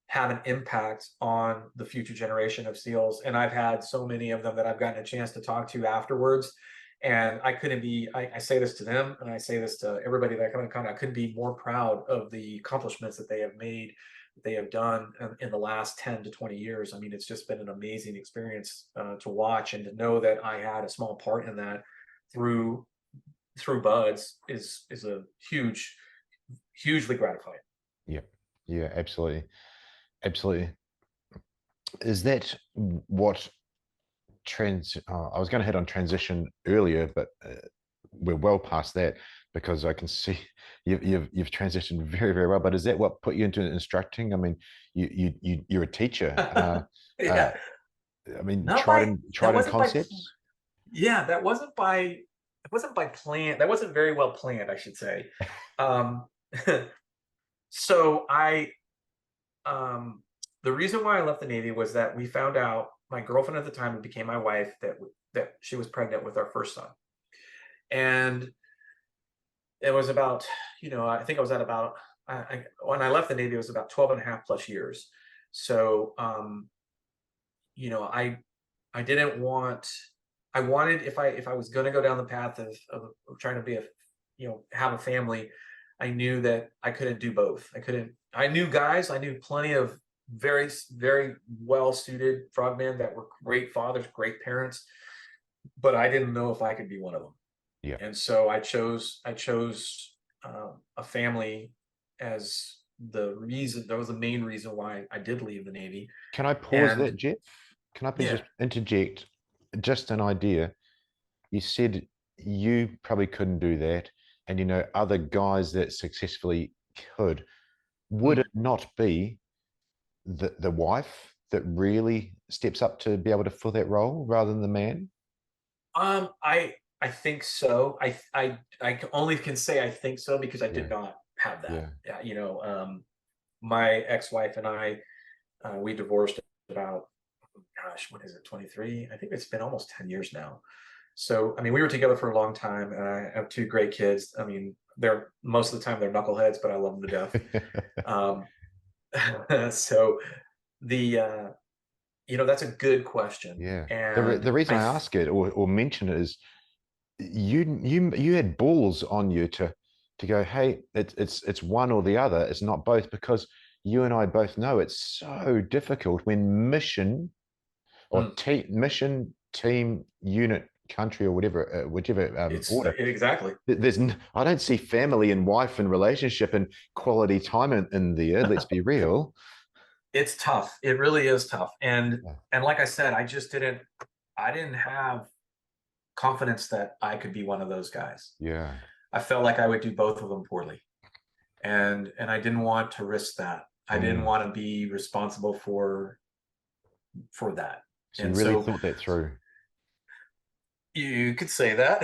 have an impact on the future generation of SEALs. And I've had so many of them that I've gotten a chance to talk to afterwards. And I couldn't be, I say this to them, and I say this to everybody that I come in contact, I couldn't be more proud of the accomplishments that they have made, that they have done in the last 10 to 20 years. I mean, it's just been an amazing experience to watch, and to know that I had a small part in that through Buds is a hugely gratifying. Yeah. Yeah, absolutely. Absolutely. Is that what I was going to hit on transition earlier, but we're well past that because I can see you've transitioned very, very well. But is that what put you into instructing? I mean, you're a teacher. Yeah, I mean, not by that Trident wasn't by concepts. yeah, it wasn't by plan. That wasn't very well planned, I should say. Um, so the reason why I left the Navy was that we found out, my girlfriend at the time, who became my wife, that she was pregnant with our first son. And it was about, I think I was at about, when I left the Navy, it was about 12 and a half plus years. So, you know, I, I didn't want, I wanted, if I was going to go down the path of trying to be have a family, I knew that I couldn't do both. I knew guys, I knew plenty of very, very well suited frogmen that were great fathers, great parents, but I didn't know if I could be one of them. Yeah. And so I chose a family as the reason. That was the main reason why I did leave the Navy. Can I pause And that, Jeff? Can I please yeah, just interject just an idea? You said you probably couldn't do that, and other guys that successfully could. Would mm, it not be the wife that really steps up to be able to fill that role rather than the man? I think so. I only can say I think so because I did Yeah, not have that. yeah. Yeah, my ex-wife and I, we divorced about, gosh, what is it, 23? I think it's been almost 10 years now. So, I mean, we were together for a long time, and I have two great kids. I mean, they're most of the time they're knuckleheads, but I love them to death. Um, so the that's a good question, Yeah. and The reason I ask it or mention it is you had balls on you to go, hey, it's one or the other, it's not both, because you and I both know it's so difficult when mission or mm, mission, team, unit, country, or whatever, whichever order. exactly. I don't see family and wife and relationship and quality time in there. Let's be real. It's tough. It really is tough. Yeah. And like I said, I didn't have confidence that I could be one of those guys. Yeah. I felt like I would do both of them poorly. And I didn't want to risk that. I didn't Mm. want to be responsible for that. So you And really so thought that through. you could say that.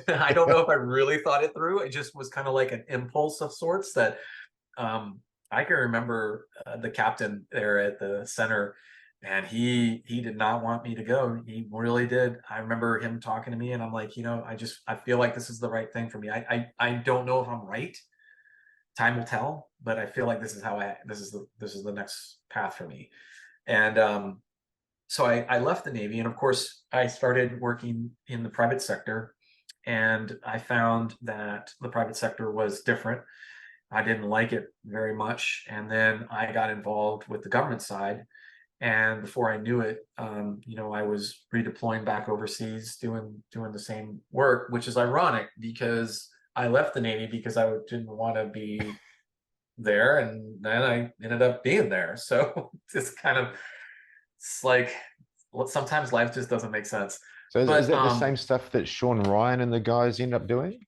I don't know if I really thought it through. It just was kind of like an impulse of sorts that I can remember the captain there at the center, and he did not want me to go. He really did. I remember him talking to me, and I'm like, I feel like this is the right thing for me. I don't know if I'm right. Time will tell, but I feel like this is the next path for me. And so I left the Navy, and of course I started working in the private sector, and I found that the private sector was different. I didn't like it very much, and then I got involved with the government side, and before I knew it, I was redeploying back overseas, doing the same work, which is ironic because I left the Navy because I didn't want to be there, and then I ended up being there. So it's like sometimes life just doesn't make sense. So is But that the same stuff that Sean Ryan and the guys end up doing?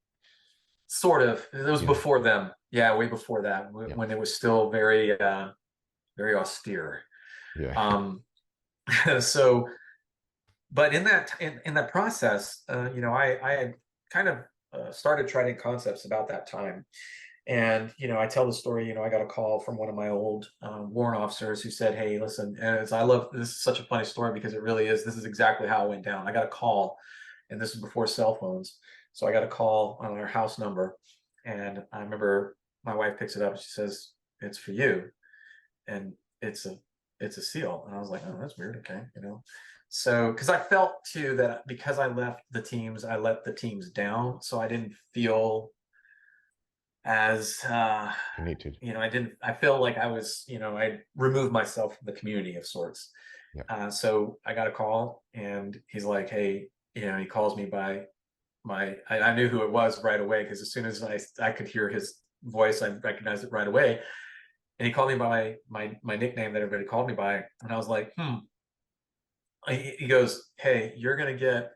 sort of, it was Yeah. before them. Yeah, way before that, Yeah. when it was still very austere. Yeah. Um, so, but in that process, I had kind of started Trident Concepts about that time. And I tell the story. I got a call from one of my old warrant officers who said, "Hey, listen, as I love this is such a funny story because it really is. This is exactly how it went down. I got a call, and this is before cell phones. So I got a call on our house number, and I remember my wife picks it up. And she says, "It's for you," and it's a SEAL. And I was like, "Oh, that's weird. Okay, So, because I felt too that because I left the teams, I let the teams down, so I didn't feel as Connected. I feel like I was, I removed myself from the community of sorts. Yeah. So I got a call, and he's like, "Hey," he calls me by I knew who it was right away, because as soon as I could hear his voice, I recognized it right away. And he called me by my nickname that everybody called me by, and I was like, he goes, "Hey, you're gonna get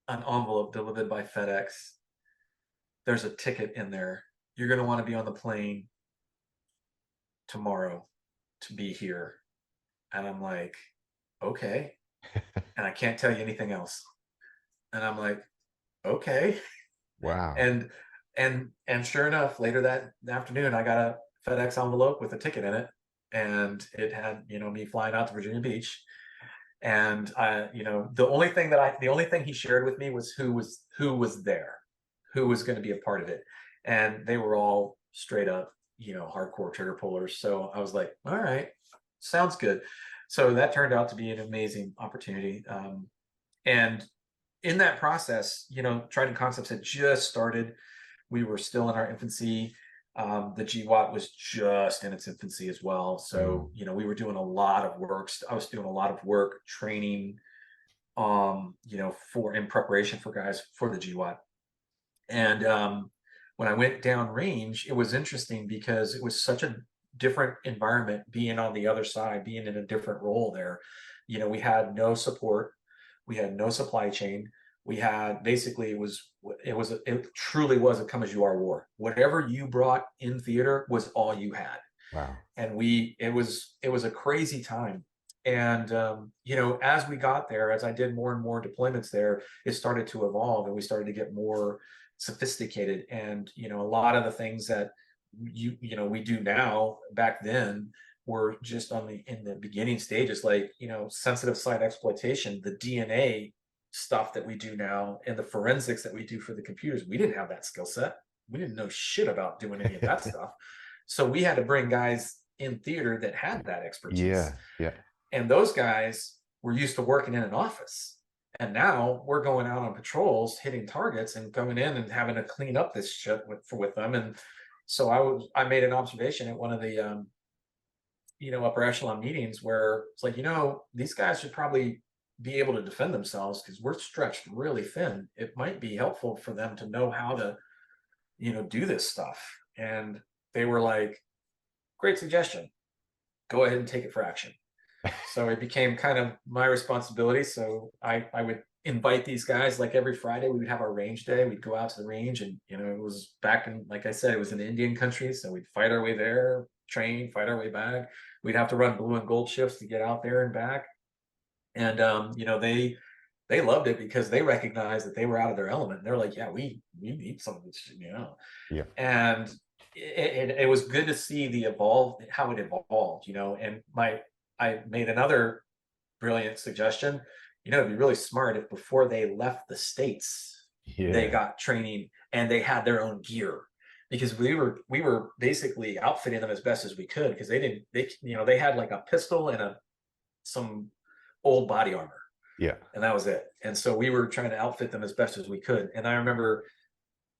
an envelope delivered by FedEx. There's a ticket in there. You're gonna want to be on the plane tomorrow to be here." And I'm like, "Okay." And I can't tell you anything else. And I'm like, "Okay." Wow. And and sure enough, later that afternoon, I got a FedEx envelope with a ticket in it, and it had me flying out to Virginia Beach. And the only thing he shared with me was who was there, who was going to be a part of it, and they were all straight up hardcore trigger pullers. So I was like, all right, sounds good. So that turned out to be an amazing opportunity. And in that process, Trident Concepts had just started. We were still in our infancy. The GWAT was just in its infancy as well. Mm. So, we were doing a lot of work. I was doing a lot of work training, for in preparation for guys for the GWAT. And when I went downrange, it was interesting because it was such a different environment being on the other side, being in a different role there. We had no support, we had no supply chain. We had basically it truly was a come as you are war. Whatever you brought in theater was all you had. Wow. And it was a crazy time. And as we got there, as I did more and more deployments there, it started to evolve, and we started to get more sophisticated. And a lot of the things that we do now, back then, were just in the beginning stages, like sensitive site exploitation, the DNA stuff that we do now, and the forensics that we do for the computers. We didn't have that skill set. We didn't know shit about doing any of that stuff. So we had to bring guys in theater that had that expertise. Yeah. Yeah. And those guys were used to working in an office. And now we're going out on patrols, hitting targets, and coming in and having to clean up this shit with them. And so I made an observation at one of the upper echelon meetings, where it's like, these guys should probably be able to defend themselves, because we're stretched really thin. It might be helpful for them to know how to do this stuff. And they were like, "Great suggestion." go ahead and take it for action. So it became kind of my responsibility. So I would invite these guys, like every Friday we would have our range day. We'd go out to the range, and it was back in, like I said, it was in the Indian country. So we'd fight our way there, train, fight our way back. We'd have to run blue and gold shifts to get out there and back. And they loved it because they recognized that they were out of their element. They're like, yeah, we need some of this, Yeah. And it was good to see how it evolved, and I made another brilliant suggestion. It'd be really smart if before they left the States, they Yeah. got training and they had their own gear, because we were basically outfitting them as best as we could, because they had like a pistol and some old body armor, Yeah. and that was it. And so we were trying to outfit them as best as we could. And I remember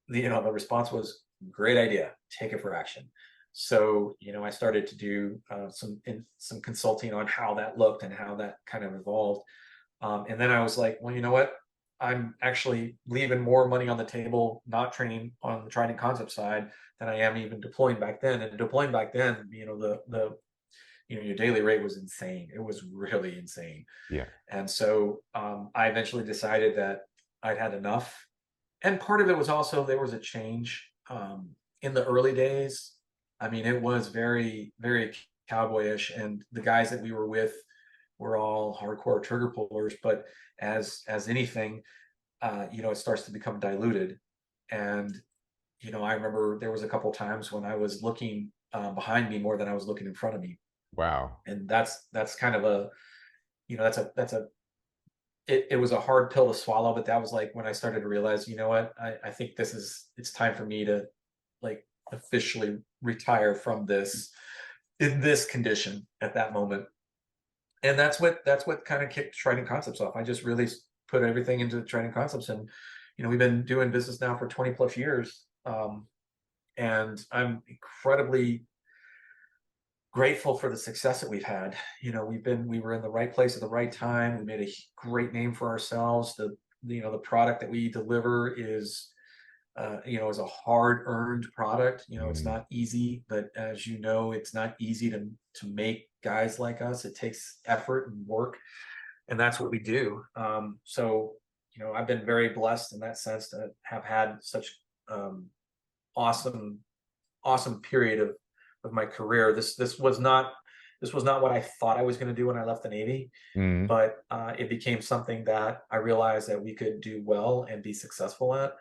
the response was, great idea, take it for action. So I started to do some consulting on how that looked and how that kind of evolved. And then I was like, well, you know what? I'm actually leaving more money on the table not training on the Trident concept side than I am even deploying back then. And deploying back then, your daily rate was insane. It was really insane. Yeah. And so I eventually decided that I'd had enough. And part of it was also there was a change in the early days. I mean, it was very, very cowboyish, and the guys that we were with were all hardcore trigger pullers. But as anything, it starts to become diluted. And I remember there was a couple times when I was looking behind me more than I was looking in front of me. Wow. And that's kind of it was a hard pill to swallow, but that was like when I started to realize, what, I think it's time for me to like officially retire from this in this condition at that moment. And that's what kind of kicked Trident Concepts off. I just really put everything into Trident Concepts, and we've been doing business now for 20 plus years. And I'm incredibly grateful for the success that we've had. We were in the right place at the right time. We made a great name for ourselves. The product that we deliver is is a hard-earned product. It's not easy, but as it's not easy to make guys like us. It takes effort and work, and that's what we do. So I've been very blessed in that sense to have had such awesome period of my career. This was not what I thought I was going to do when I left the Navy, but it became something that I realized that we could do well and be successful at.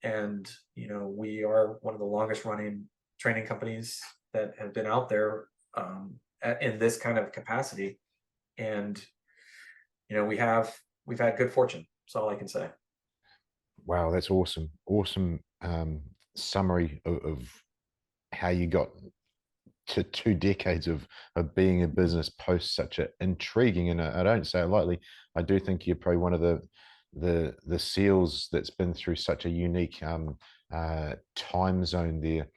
And we are one of the longest running training companies that have been out there in this kind of capacity. And we've had good fortune. That's all I can say. Wow, that's awesome. Awesome summary of how you got to 2 decades of being in business post such an intriguing, and I don't say it lightly, I do think you're probably one of the SEALs that's been through such a unique time zone there.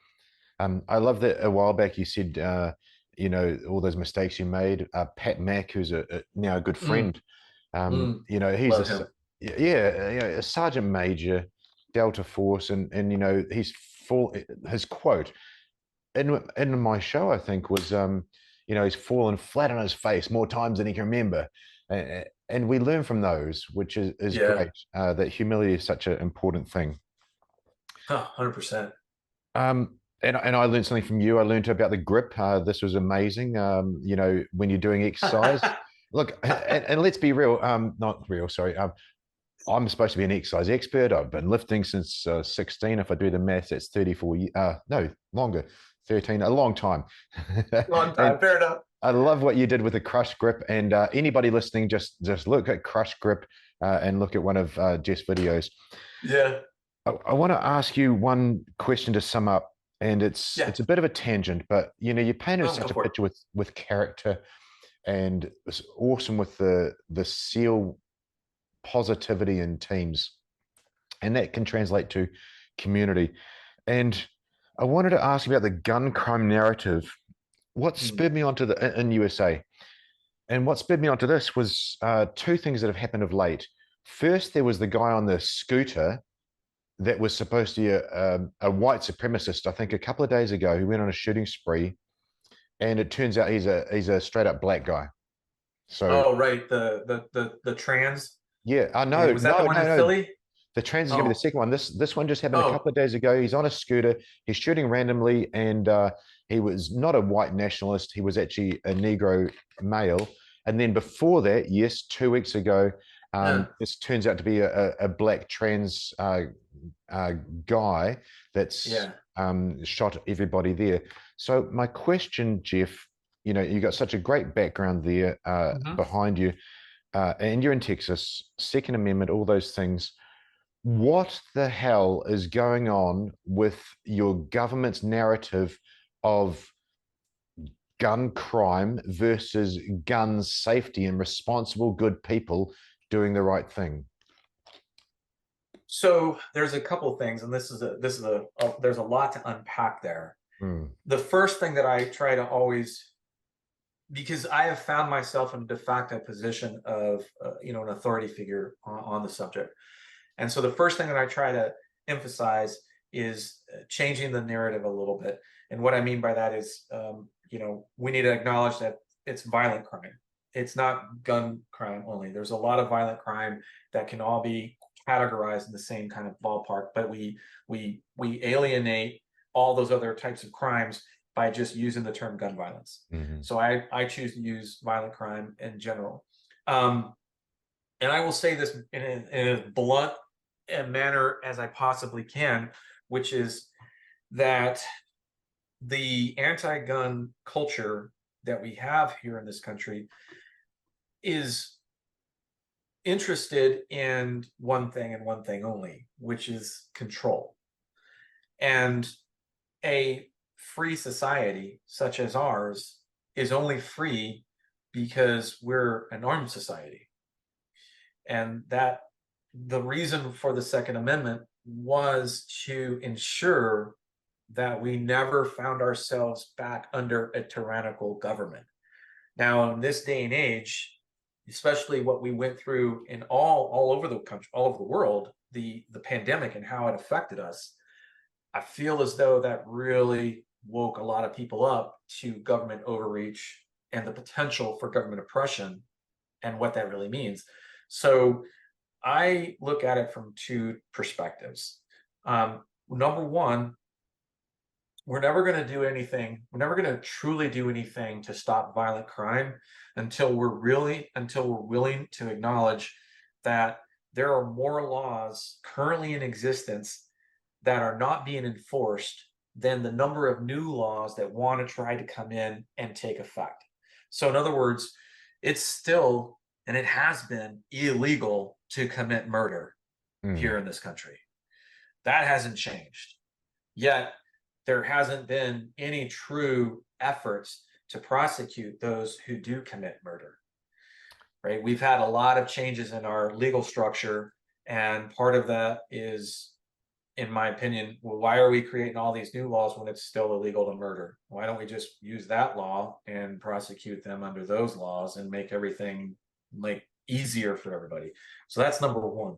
I love that a while back you said all those mistakes you made. Pat Mac, who's now a good friend, he's Love him. a sergeant major, Delta Force, and he's his quote in my show, I think, was he's fallen flat on his face more times than he can remember, and we learn from those, which is great. That humility is such an important thing. 100%. And I learned something from you. I learned about the grip. This was amazing. When you're doing exercise, look, and let's be real. Not real. Sorry. I'm supposed to be an exercise expert. I've been lifting since 16. If I do the math, that's 34 years. No, longer. 13. A long time. Long time. Fair enough. I love what you did with the crush grip. And anybody listening, just look at crush grip and look at one of Jeff's videos. Yeah. I want to ask you one question to sum up. And it's a bit of a tangent, but you painted such a picture with character, and it's awesome with the SEAL positivity in teams, and that can translate to community. And I wanted to ask you about the gun crime narrative. What spurred me onto in USA, and what spurred me onto this was 2 things that have happened of late. First, there was the guy on the scooter that was supposed to be a white supremacist, I think a couple of days ago, who went on a shooting spree and it turns out he's a straight up black guy. So Oh, right. The trans. yeah, I know, Was that the one in no. Philly? The trans is gonna be the Oh, second one. This one just happened a couple oh, of days ago. He's on a scooter. He's shooting randomly, and he was not a white nationalist. He was actually a Negro male. And then before that, yes, 2 weeks ago, yeah, this turns out to be a black trans uh, guy that's yeah. shot everybody there. So my question, Jeff, you got such a great background there Hmm. behind you, and you're in Texas, Second Amendment, all those things. What the hell is going on with your government's narrative of gun crime versus gun safety and responsible, good people doing the right thing? So there's a couple of things, and there's a lot to unpack there. Mm, The first thing that I try to always, because I have found myself in a de facto position of an authority figure on the subject, and so the first thing that I try to emphasize is changing the narrative a little bit. And what I mean by that is, we need to acknowledge that it's violent crime. It's not gun crime only. There's a lot of violent crime that can all be categorized in the same kind of ballpark, but we alienate all those other types of crimes by just using the term gun violence. mhm. So I choose to use violent crime in general. Um, and I will say this in as blunt a manner as I possibly can, which is that the anti-gun culture that we have here in this country is interested in one thing and one thing only, which is control. And a free society such as ours is only free because we're an armed society. And that the reason for the Second Amendment was to ensure that we never found ourselves back under a tyrannical government. Now, in this day and age, especially what we went through in all over the country, all over the world, the pandemic and how it affected us, I feel as though that really woke a lot of people up to government overreach and the potential for government oppression and what that really means. So I look at it from two perspectives. Number one, we're never going to do anything. We're never going to truly do anything to stop violent crime until we're willing to acknowledge that there are more laws currently in existence that are not being enforced than the number of new laws that want to try to come in and take effect. So in other words, it's still, and it has been, illegal to commit murder Mm, here in this country. That hasn't changed. Yet there hasn't been any true efforts to prosecute those who do commit murder, right? We've had a lot of changes in our legal structure, and part of that is, in my opinion, well, why are we creating all these new laws when it's still illegal to murder? Why don't we just use that law and prosecute them under those laws and make everything like easier for everybody? So that's number one.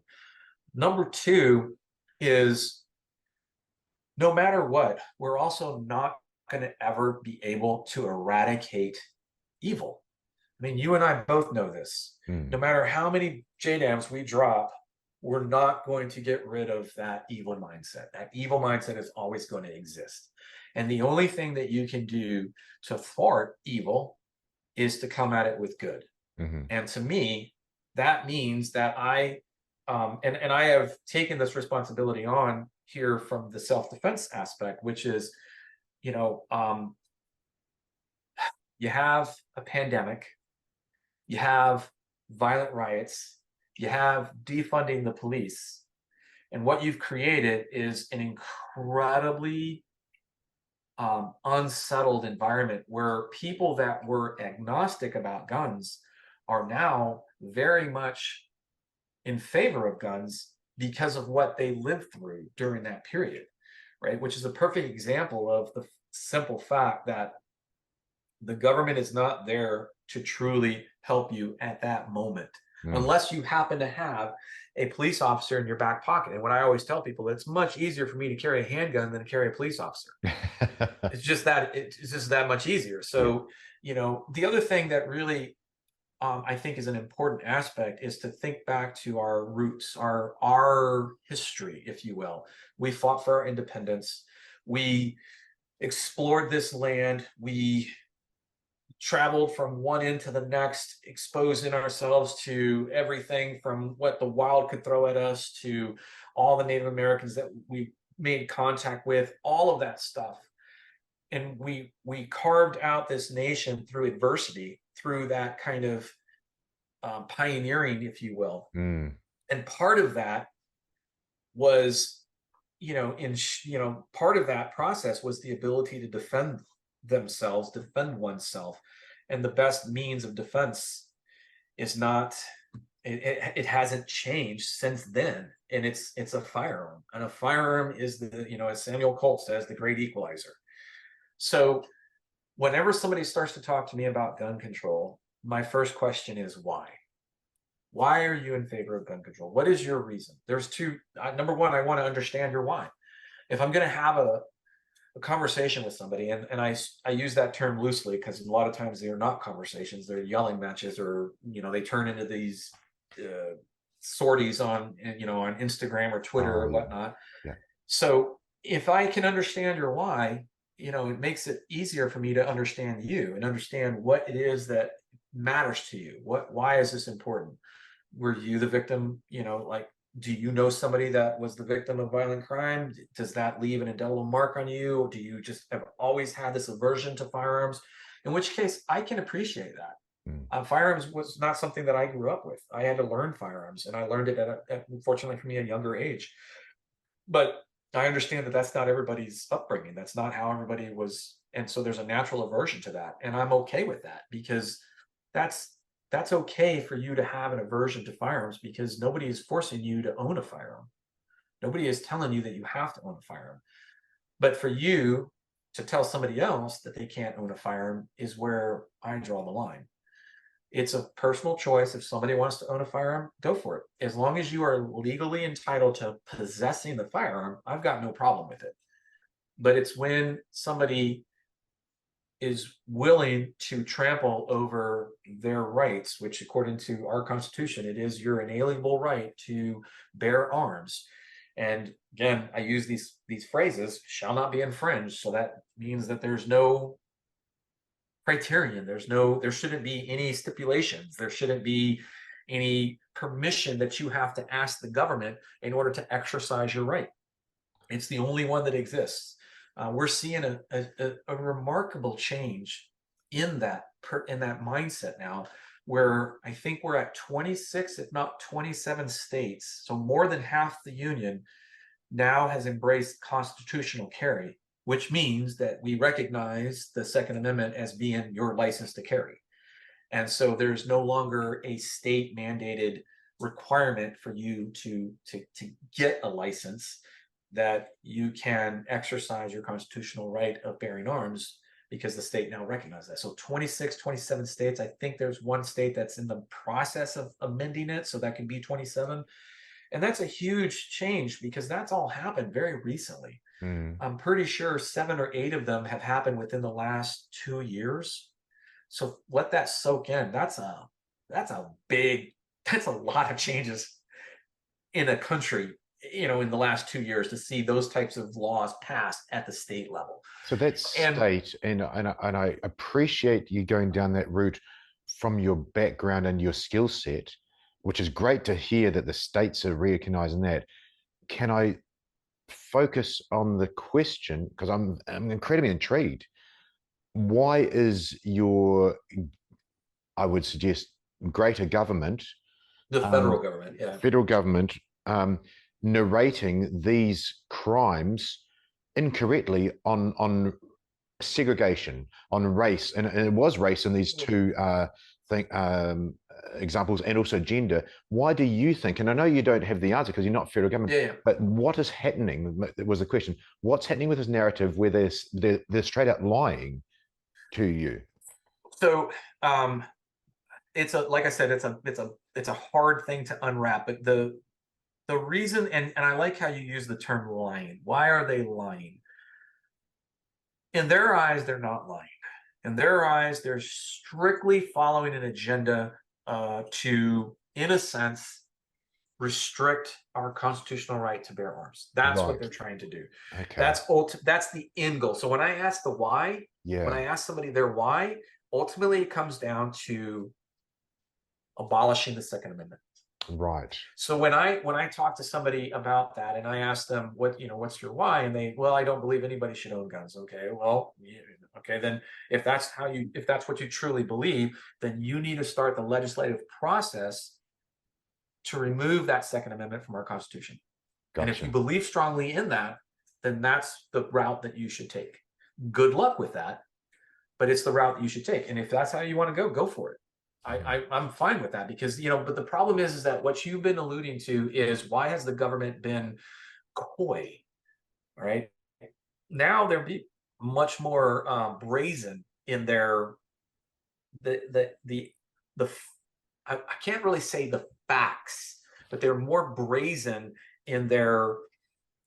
Number two is, no matter what, we're also not going to ever be able to eradicate evil. I mean, you and I both know this. mm, No matter how many JDAMs we drop, we're not going to get rid of that evil mindset. That evil mindset is always going to exist. And the only thing that you can do to thwart evil is to come at it with good. mhm. And to me, that means that and I have taken this responsibility on here from the self-defense aspect, which is, you know, um, you have a pandemic, you have violent riots, you have defunding the police, and what you've created is an incredibly unsettled environment where people that were agnostic about guns are now very much in favor of guns because of what they lived through during that period, right? Which is a perfect example of the simple fact that the government is not there to truly help you at that moment. unless you happen to have a police officer in your back pocket. And what I always tell people, it's much easier for me to carry a handgun than to carry a police officer. It's just that much easier. So, the other thing that really I think is an important aspect is to think back to our roots, our history, if you will. We fought for our independence. We explored this land. We traveled from one end to the next, exposing ourselves to everything from what the wild could throw at us to all the Native Americans that we made contact with, all of that stuff. And we carved out this nation through adversity, through that kind of pioneering, if you will. And part of that was, part of that process was the ability to defend oneself. And the best means of defense is not, it hasn't changed since then. And it's a firearm. And a firearm is as Samuel Colt says, the great equalizer. So whenever somebody starts to talk to me about gun control, my first question is why? Why are you in favor of gun control? What is your reason? There's two. Number one, I want to understand your why. If I'm going to have a conversation with somebody, and I use that term loosely because a lot of times they're not conversations, they're yelling matches, or they turn into these sorties on on Instagram or Twitter or whatnot. Yeah. So if I can understand your why, it makes it easier for me to understand you and understand what it is that matters to you. Why is this important? Were you the victim? Do you know somebody that was the victim of violent crime? Does that leave an indelible mark on you? Or do you just have always had this aversion to firearms? In which case, I can appreciate that. Firearms was not something that I grew up with. I had to learn firearms, and I learned it at unfortunately for me, a younger age. But I understand that that's not everybody's upbringing. That's not how everybody was. And so there's a natural aversion to that. And I'm okay with that, because that's okay for you to have an aversion to firearms, because nobody is forcing you to own a firearm. Nobody is telling you that you have to own a firearm. But for you to tell somebody else that they can't own a firearm is where I draw the line. It's a personal choice. If somebody wants to own a firearm, go for it. As long as you are legally entitled to possessing the firearm, I've got no problem with it. But it's when somebody is willing to trample over their rights, which according to our Constitution, it is your inalienable right to bear arms. And again, I use these phrases, shall not be infringed. So that means that there's no criterion. There shouldn't be any stipulations. There shouldn't be any permission that you have to ask the government in order to exercise your right. It's the only one that exists. We're seeing a remarkable change in that mindset now, where I think we're at 26, if not 27 states. So more than half the union now has embraced constitutional carry, which means that we recognize the Second Amendment as being your license to carry. And so there's no longer a state mandated requirement for you to get a license, that you can exercise your constitutional right of bearing arms, because the state now recognizes that. So 26, 27 states. I think there's one state that's in the process of amending it, so that can be 27. And that's a huge change, because that's all happened very recently. I'm pretty sure 7 or 8 of them have happened within the last 2 years. So let that soak in. That's a lot of changes in a country, in the last 2 years, to see those types of laws passed at the state level. So that's state, and I appreciate you going down that route from your background and your skill set, which is great to hear that the states are recognizing that. Can I focus on the question, because I'm incredibly intrigued? Why is your, I would suggest, greater government, the federal government, federal government, narrating these crimes incorrectly on segregation, on race, and it was race in these two examples, and also gender? Why do you think, and I know you don't have the answer because you're not federal government, but what is happening was the question. What's happening with this narrative where they're straight out lying to you? So it's a, like I said, it's a hard thing to unwrap. But the reason, and I like how you use the term lying. Why are they lying? In their eyes, they're not lying. In their eyes, they're strictly following an agenda to, in a sense, restrict our constitutional right to bear arms. That's what Right. they're trying to do. Okay. That's the end goal. So when I ask the why, when I Yeah. ask somebody their why, ultimately it comes down to abolishing the Second Amendment. Right. So when I talk to somebody about that and I ask them what's your why, and they, well, I don't believe anybody should own guns. Okay, well, okay, then if that's what you truly believe, then you need to start the legislative process to remove that Second Amendment from our Constitution. And if you Gotcha. believe strongly in that, then that's the route that you should take. Good luck with that, but it's the route that you should take. And if that's how you want to go for it. I'm fine with that, because but the problem is that what you've been alluding to is, why has the government been coy? All right, now they're much more brazen in their the I can't really say the facts, but they're more brazen in their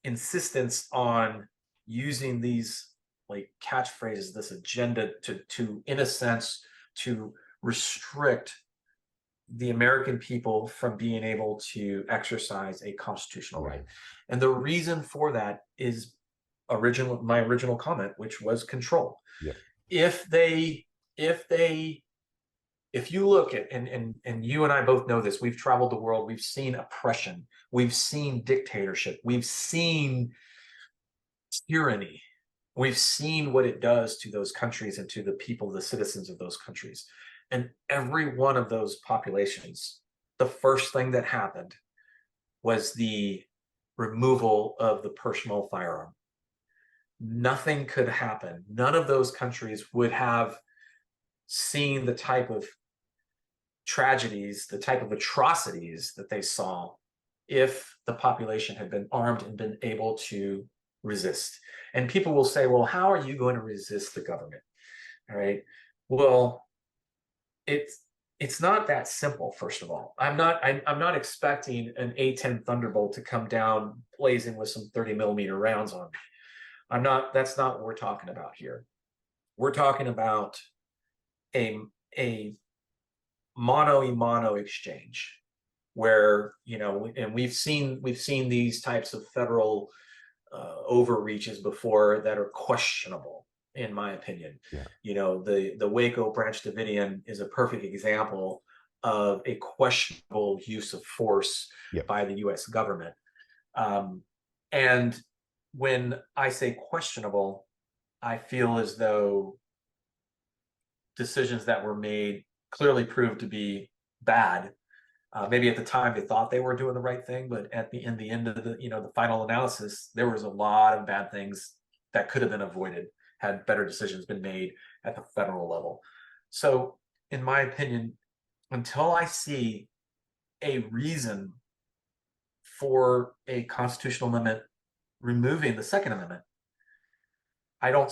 insistence on using these like catchphrases, this agenda to in a sense to restrict the American people from being able to exercise a constitutional right. And the reason for that is my original comment, which was control. Yeah. If you look at, and you and I both know this, we've traveled the world, we've seen oppression, we've seen dictatorship, we've seen tyranny, we've seen what it does to those countries and to the people, the citizens of those countries. And every one of those populations, the first thing that happened was the removal of the personal firearm. Nothing could happen. None of those countries would have seen the type of tragedies, the type of atrocities that they saw, if the population had been armed and been able to resist. And people will say, well, how are you going to resist the government? All right. Well, it's not that simple. First of all, I'm not expecting an A-10 Thunderbolt to come down blazing with some 30mm rounds on me. That's not what we're talking about here. We're talking about a mano-a-mano exchange, where and we've seen these types of federal overreaches before that are questionable, in my opinion. Yeah. The Waco Branch Davidian is a perfect example of a questionable use of force by the U.S. government. And when I say questionable, I feel as though decisions that were made clearly proved to be bad. Maybe at the time they thought they were doing the right thing, but in the end of the final analysis, there was a lot of bad things that could have been avoided had better decisions been made at the federal level. So, in my opinion, until I see a reason for a constitutional amendment removing the Second Amendment, I don't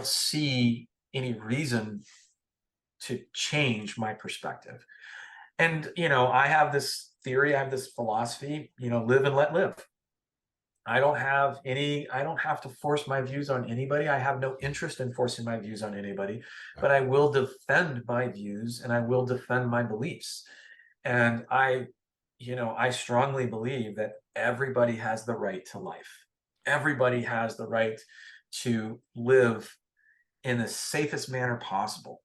see any reason to change my perspective. And I have this theory, I have this philosophy, live and let live. I don't have to force my views on anybody. I have no interest in forcing my views on anybody, but I will defend my views and I will defend my beliefs. And I strongly believe that everybody has the right to life. Everybody has the right to live in the safest manner possible.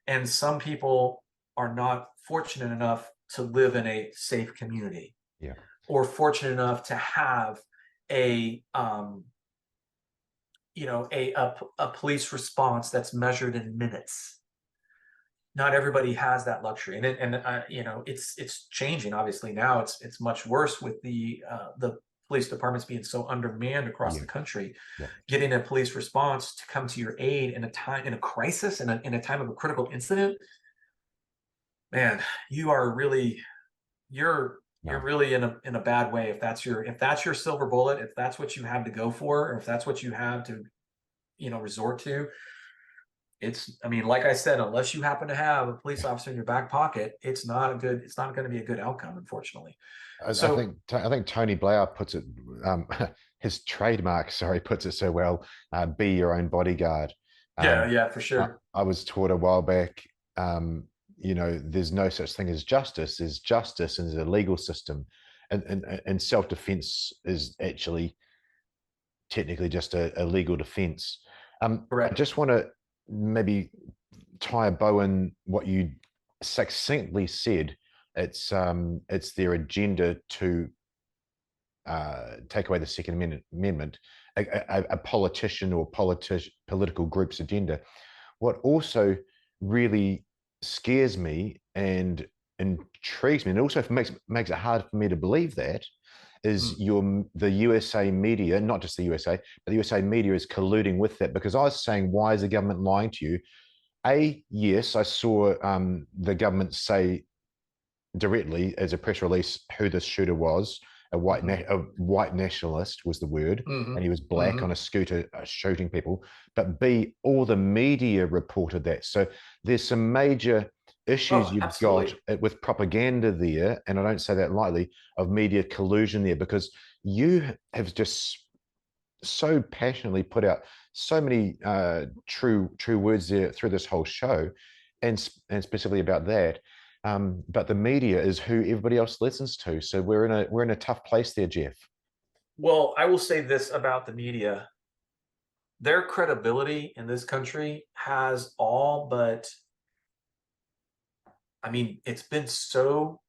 And some people are not fortunate enough to live in a safe community, or fortunate enough to have a police response that's measured in minutes. Not everybody has that luxury, and it's changing. Obviously, now it's much worse with the police departments being so undermanned across the country. Getting a police response to come to your aid in a crisis, in a time of a critical incident, man, you're really in a bad way if that's your silver bullet, if that's what you have to go for, or if that's what you have to resort to. I mean, like I said, unless you happen to have a police officer in your back pocket, it's not going to be a good outcome, unfortunately. So I think Tony Blair puts it, um, his trademark, sorry, puts it so well. Be your own bodyguard. yeah, Um, yeah, for sure. I was taught a while back, there's no such thing as justice. There's justice and there's a legal system, and self-defense is actually technically just a legal defense. I Correct. just want to maybe tie a bow in what you succinctly said. It's their agenda to take away the Second Amendment, a politician or political group's agenda. What also really scares me and intrigues me, and also makes it hard for me to believe that, is the USA media, not just the USA, but the USA media is colluding with that. Because I was saying, why is the government lying to you? Yes, I saw the government say directly as a press release who the shooter was. A white nationalist was the word, Mm-hmm. and he was black Mm-hmm. on a scooter shooting people. But B, all the media reported that. So there's some major issues Oh, you've got absolutely. with propaganda there, and I don't say that lightly, of media collusion there, because you have just so passionately put out so many true words there through this whole show, and specifically about that. But the media is who everybody else listens to, so we're in a tough place there, Jeff. Well, I will say this about the media. Their credibility in this country has all but, I mean, it's been so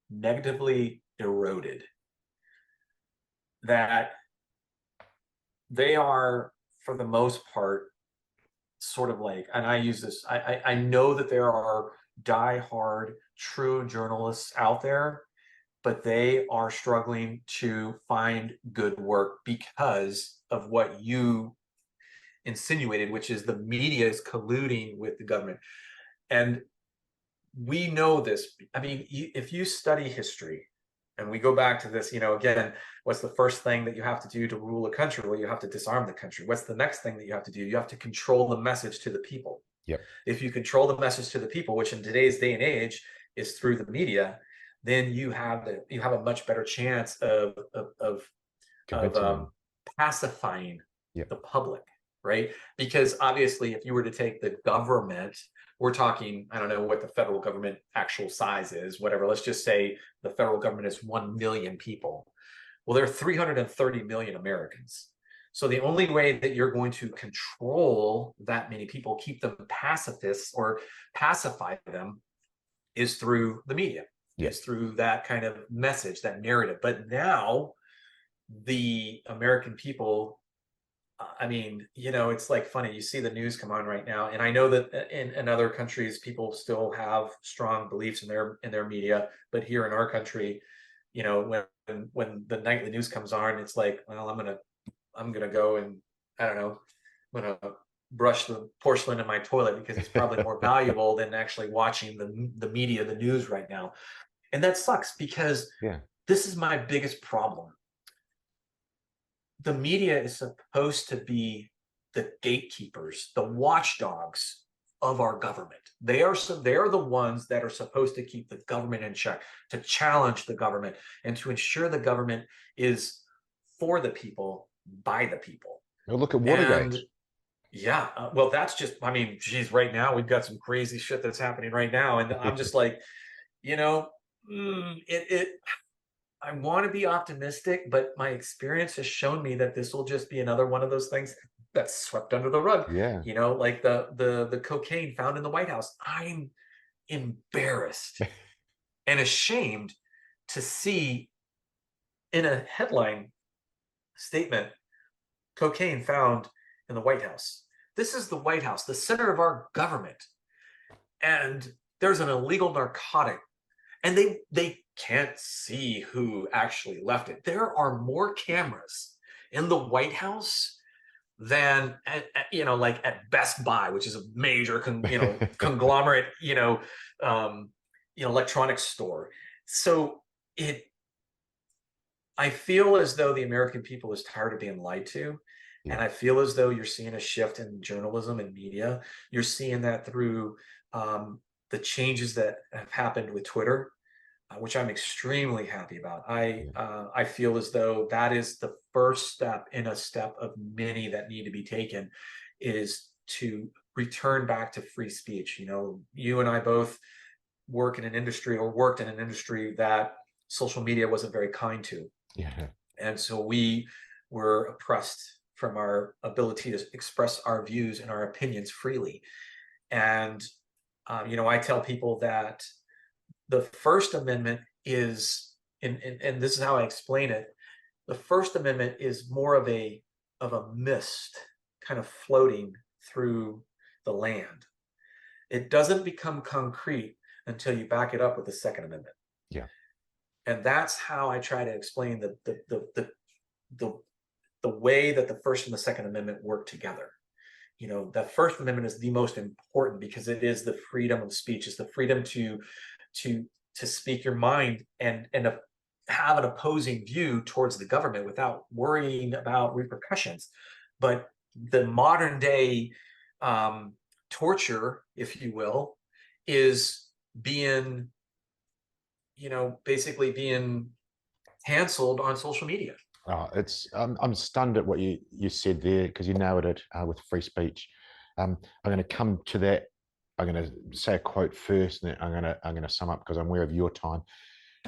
negatively eroded that they are, for the most part, sort of like, and I use this, I know that there are die-hard true journalists out there, but they are struggling to find good work because of what you insinuated, which is the media is colluding with the government. And we know this. I mean, if you study history, and we go back to this, again, what's the first thing that you have to do to rule a country? Well, you have to disarm the country. What's the next thing that you have to do? You have to control the message to the people. Yep. If you control the message to the people, which in today's day and age is through the media, then you have a much better chance of Convincing them. pacifying Yep. the public, right? Because obviously, if you were to take the government, we're talking, I don't know what the federal government actual size is, whatever. Let's just say the federal government is 1 million people. Well, there are 330 million Americans. So the only way that you're going to control that many people, keep them pacifists or pacify them, is through the media, Yep. is through that kind of message, that narrative. But now the American people, I mean, it's like funny. You see the news come on right now, and I know that in other countries, people still have strong beliefs in their media, but here in our country, when the nightly news comes on, it's like, well, I'm gonna go and, I don't know, I'm gonna brush the porcelain in my toilet because it's probably more valuable than actually watching the media, the news right now, and that sucks because Yeah. this is my biggest problem. The media is supposed to be the gatekeepers, the watchdogs of our government. They are the ones that are supposed to keep the government in check, to challenge the government, and to ensure the government is for the people, by the people. Well, look at Watergate. And yeah, well, that's just, I mean, geez, right now we've got some crazy shit that's happening right now, and I'm just like, you know, it I want to be optimistic, but my experience has shown me that this will just be another one of those things that's swept under the rug. Yeah. Like the cocaine found in the White House. I'm embarrassed and ashamed to see in a headline statement, cocaine found in the White House. This is the White House, the center of our government. And there's an illegal narcotic, and they can't see who actually left it. There are more cameras in the White House than like at Best Buy, which is a major conglomerate electronics store. So I feel as though the American people is tired of being lied to, And I feel as though you're seeing a shift in journalism and media. You're seeing that through the changes that have happened with Twitter, which I'm extremely happy about. I feel as though that is the first step in a step of many that need to be taken, is to return back to free speech. You know, you and I both worked in an industry that social media wasn't very kind to. Yeah. And so we were oppressed from our ability to express our views and our opinions freely. And, you know, I tell people that the First Amendment is, and this is how I explain it, the First Amendment is more of a mist kind of floating through the land. It doesn't become concrete until you back it up with the Second Amendment. Yeah. And that's how I try to explain the way that the First and the Second Amendment work together. You know, the First Amendment is the most important because it is the freedom of speech. It's the freedom to speak your mind and have an opposing view towards the government without worrying about repercussions. But the modern day torture, if you will, is being, you know, basically being canceled on social media. I'm stunned at what you said there, because you nailed it with free speech. I'm going to come to that. I'm going to say a quote first, and then I'm going to sum up because I'm aware of your time.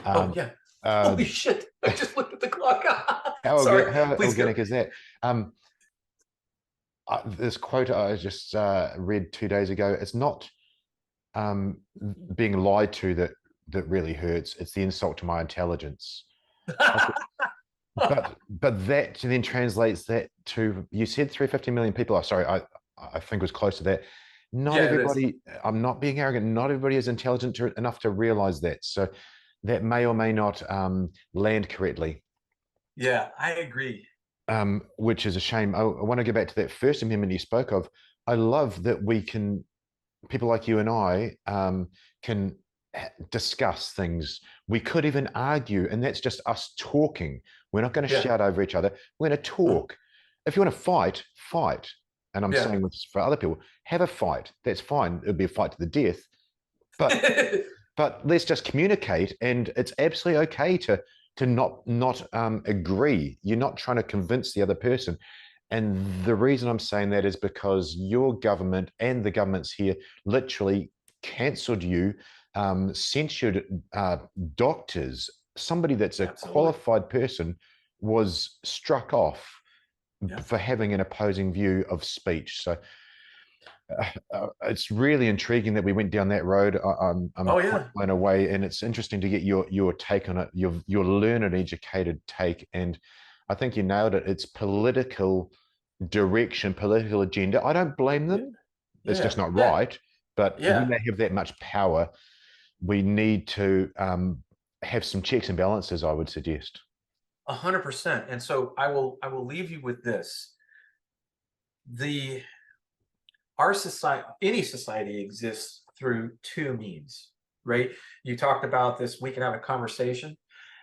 Oh yeah! Holy shit! I just looked at the clock. Sorry. How Please organic go. is that? This quote I just read 2 days ago. It's not being lied to that really hurts. It's the insult to my intelligence. But that then translates that to, you said 350 million people. Sorry, I think it was close to that. Not everybody, I'm not being arrogant, not everybody is intelligent enough to realize that. So that may or may not land correctly. Yeah, I agree. Which is a shame. I want to go back to that First Amendment you spoke of. I love that we can, people like you and I can discuss things. We could even argue, and that's just us talking. We're not going to shout over each other. We're going to talk. If you want to fight, fight. And I'm saying this for other people, have a fight. That's fine. It'll be a fight to the death. But let's just communicate, and it's absolutely okay to not agree. You're not trying to convince the other person. And the reason I'm saying that is because your government and the governments here literally cancelled you, censured doctors. Somebody that's a qualified person was struck off for having an opposing view of speech. So it's really intriguing that we went down that road. I'm quite blown away, and it's interesting to get your take on it, your learned, educated take. And I think you nailed it. It's political direction, political agenda. I don't blame them. It's just not right. But when they have that much power, we need to have some checks and balances, I would suggest. 100%. And so I will leave you with this. Our society, any society, exists through two means, right? You talked about this, we can have a conversation.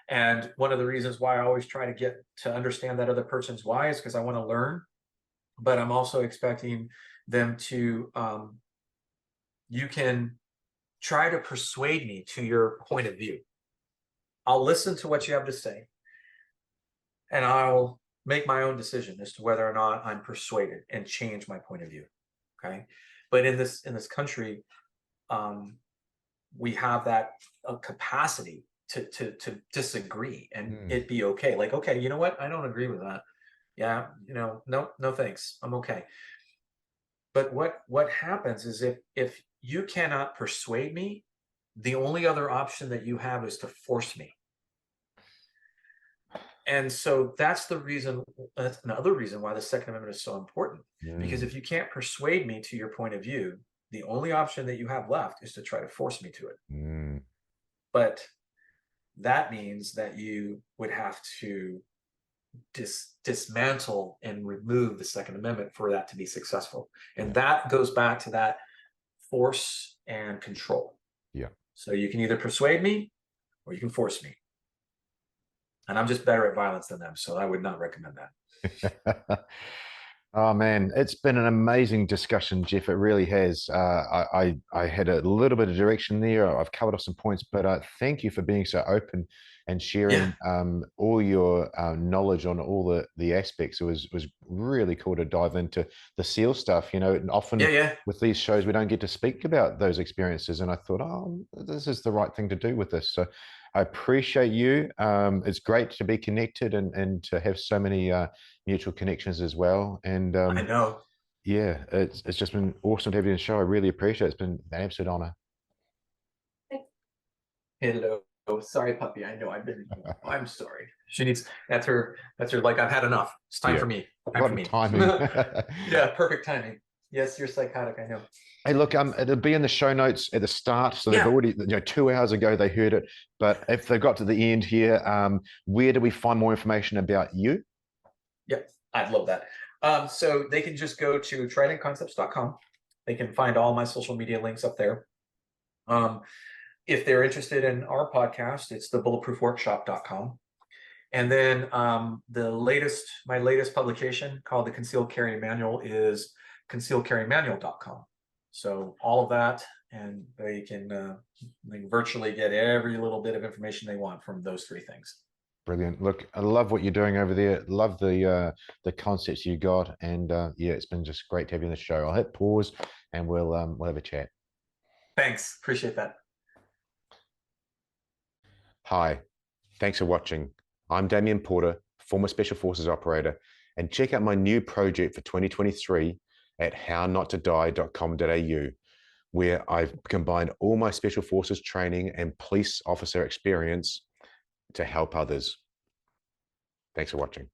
And one of the reasons why I always try to get to understand that other person's why is because I want to learn, but I'm also expecting them to, you can try to persuade me to your point of view. I'll listen to what you have to say, and I'll make my own decision as to whether or not I'm persuaded and change my point of view. Okay. But in this country, we have that capacity to disagree and it be okay. Like, okay, you know what? I don't agree with that. Yeah. You know, no, thanks. I'm okay. But what happens is if you cannot persuade me, the only other option that you have is to force me. And so that's another reason why the Second Amendment is so important. Because if you can't persuade me to your point of view, the only option that you have left is to try to force me to it. But that means that you would have to dismantle and remove the Second Amendment for that to be successful. And that goes back to that force and control. Yeah. So you can either persuade me or you can force me. And I'm just better at violence than them, so I would not recommend that. Oh man, it's been an amazing discussion, Jeff. It really has. I had a little bit of direction there. I've covered off some points, but thank you for being so open and Yeah, sharing all your knowledge on all the aspects. It was really cool to dive into the SEAL stuff. You know, and yeah, often yeah. with these shows we don't get to speak about those experiences, and I thought, oh, this is the right thing to do with this. So I appreciate you. It's great to be connected and to have so many mutual connections as well. And I know. yeah, it's just been awesome to have you on the show. I really appreciate it. It's been an absolute honor. Hello. Sorry, puppy. I know I've been. I'm sorry. She needs. That's her. That's her. Like, I've had enough. It's time Yeah, for me. Time what for a me. timing. Yeah, perfect timing. Yes, you're psychotic. I know. Hey, look, it'll be in the show notes at the start. So they've Yeah. already, 2 hours ago they heard it. But if they've got to the end here, where do we find more information about you? Yep. I'd love that. So they can just go to tridentconcepts.com. They can find all my social media links up there. If they're interested in our podcast, it's thebulletproofworkshop.com. And then my latest publication called the Concealed Carry Manual is concealedcarrymanual.com. So all of that, and they can virtually get every little bit of information they want from those three things. Brilliant. Look, I love what you're doing over there. Love the concepts you got, and yeah, it's been just great to have you on the show. I'll hit pause, and we'll have a chat. Thanks, appreciate that. Hi, thanks for watching. I'm Damien Porter, former Special Forces operator, and check out my new project for 2023 at hownottodie.com.au, where I've combined all my Special Forces training and police officer experience to help others. Thanks for watching.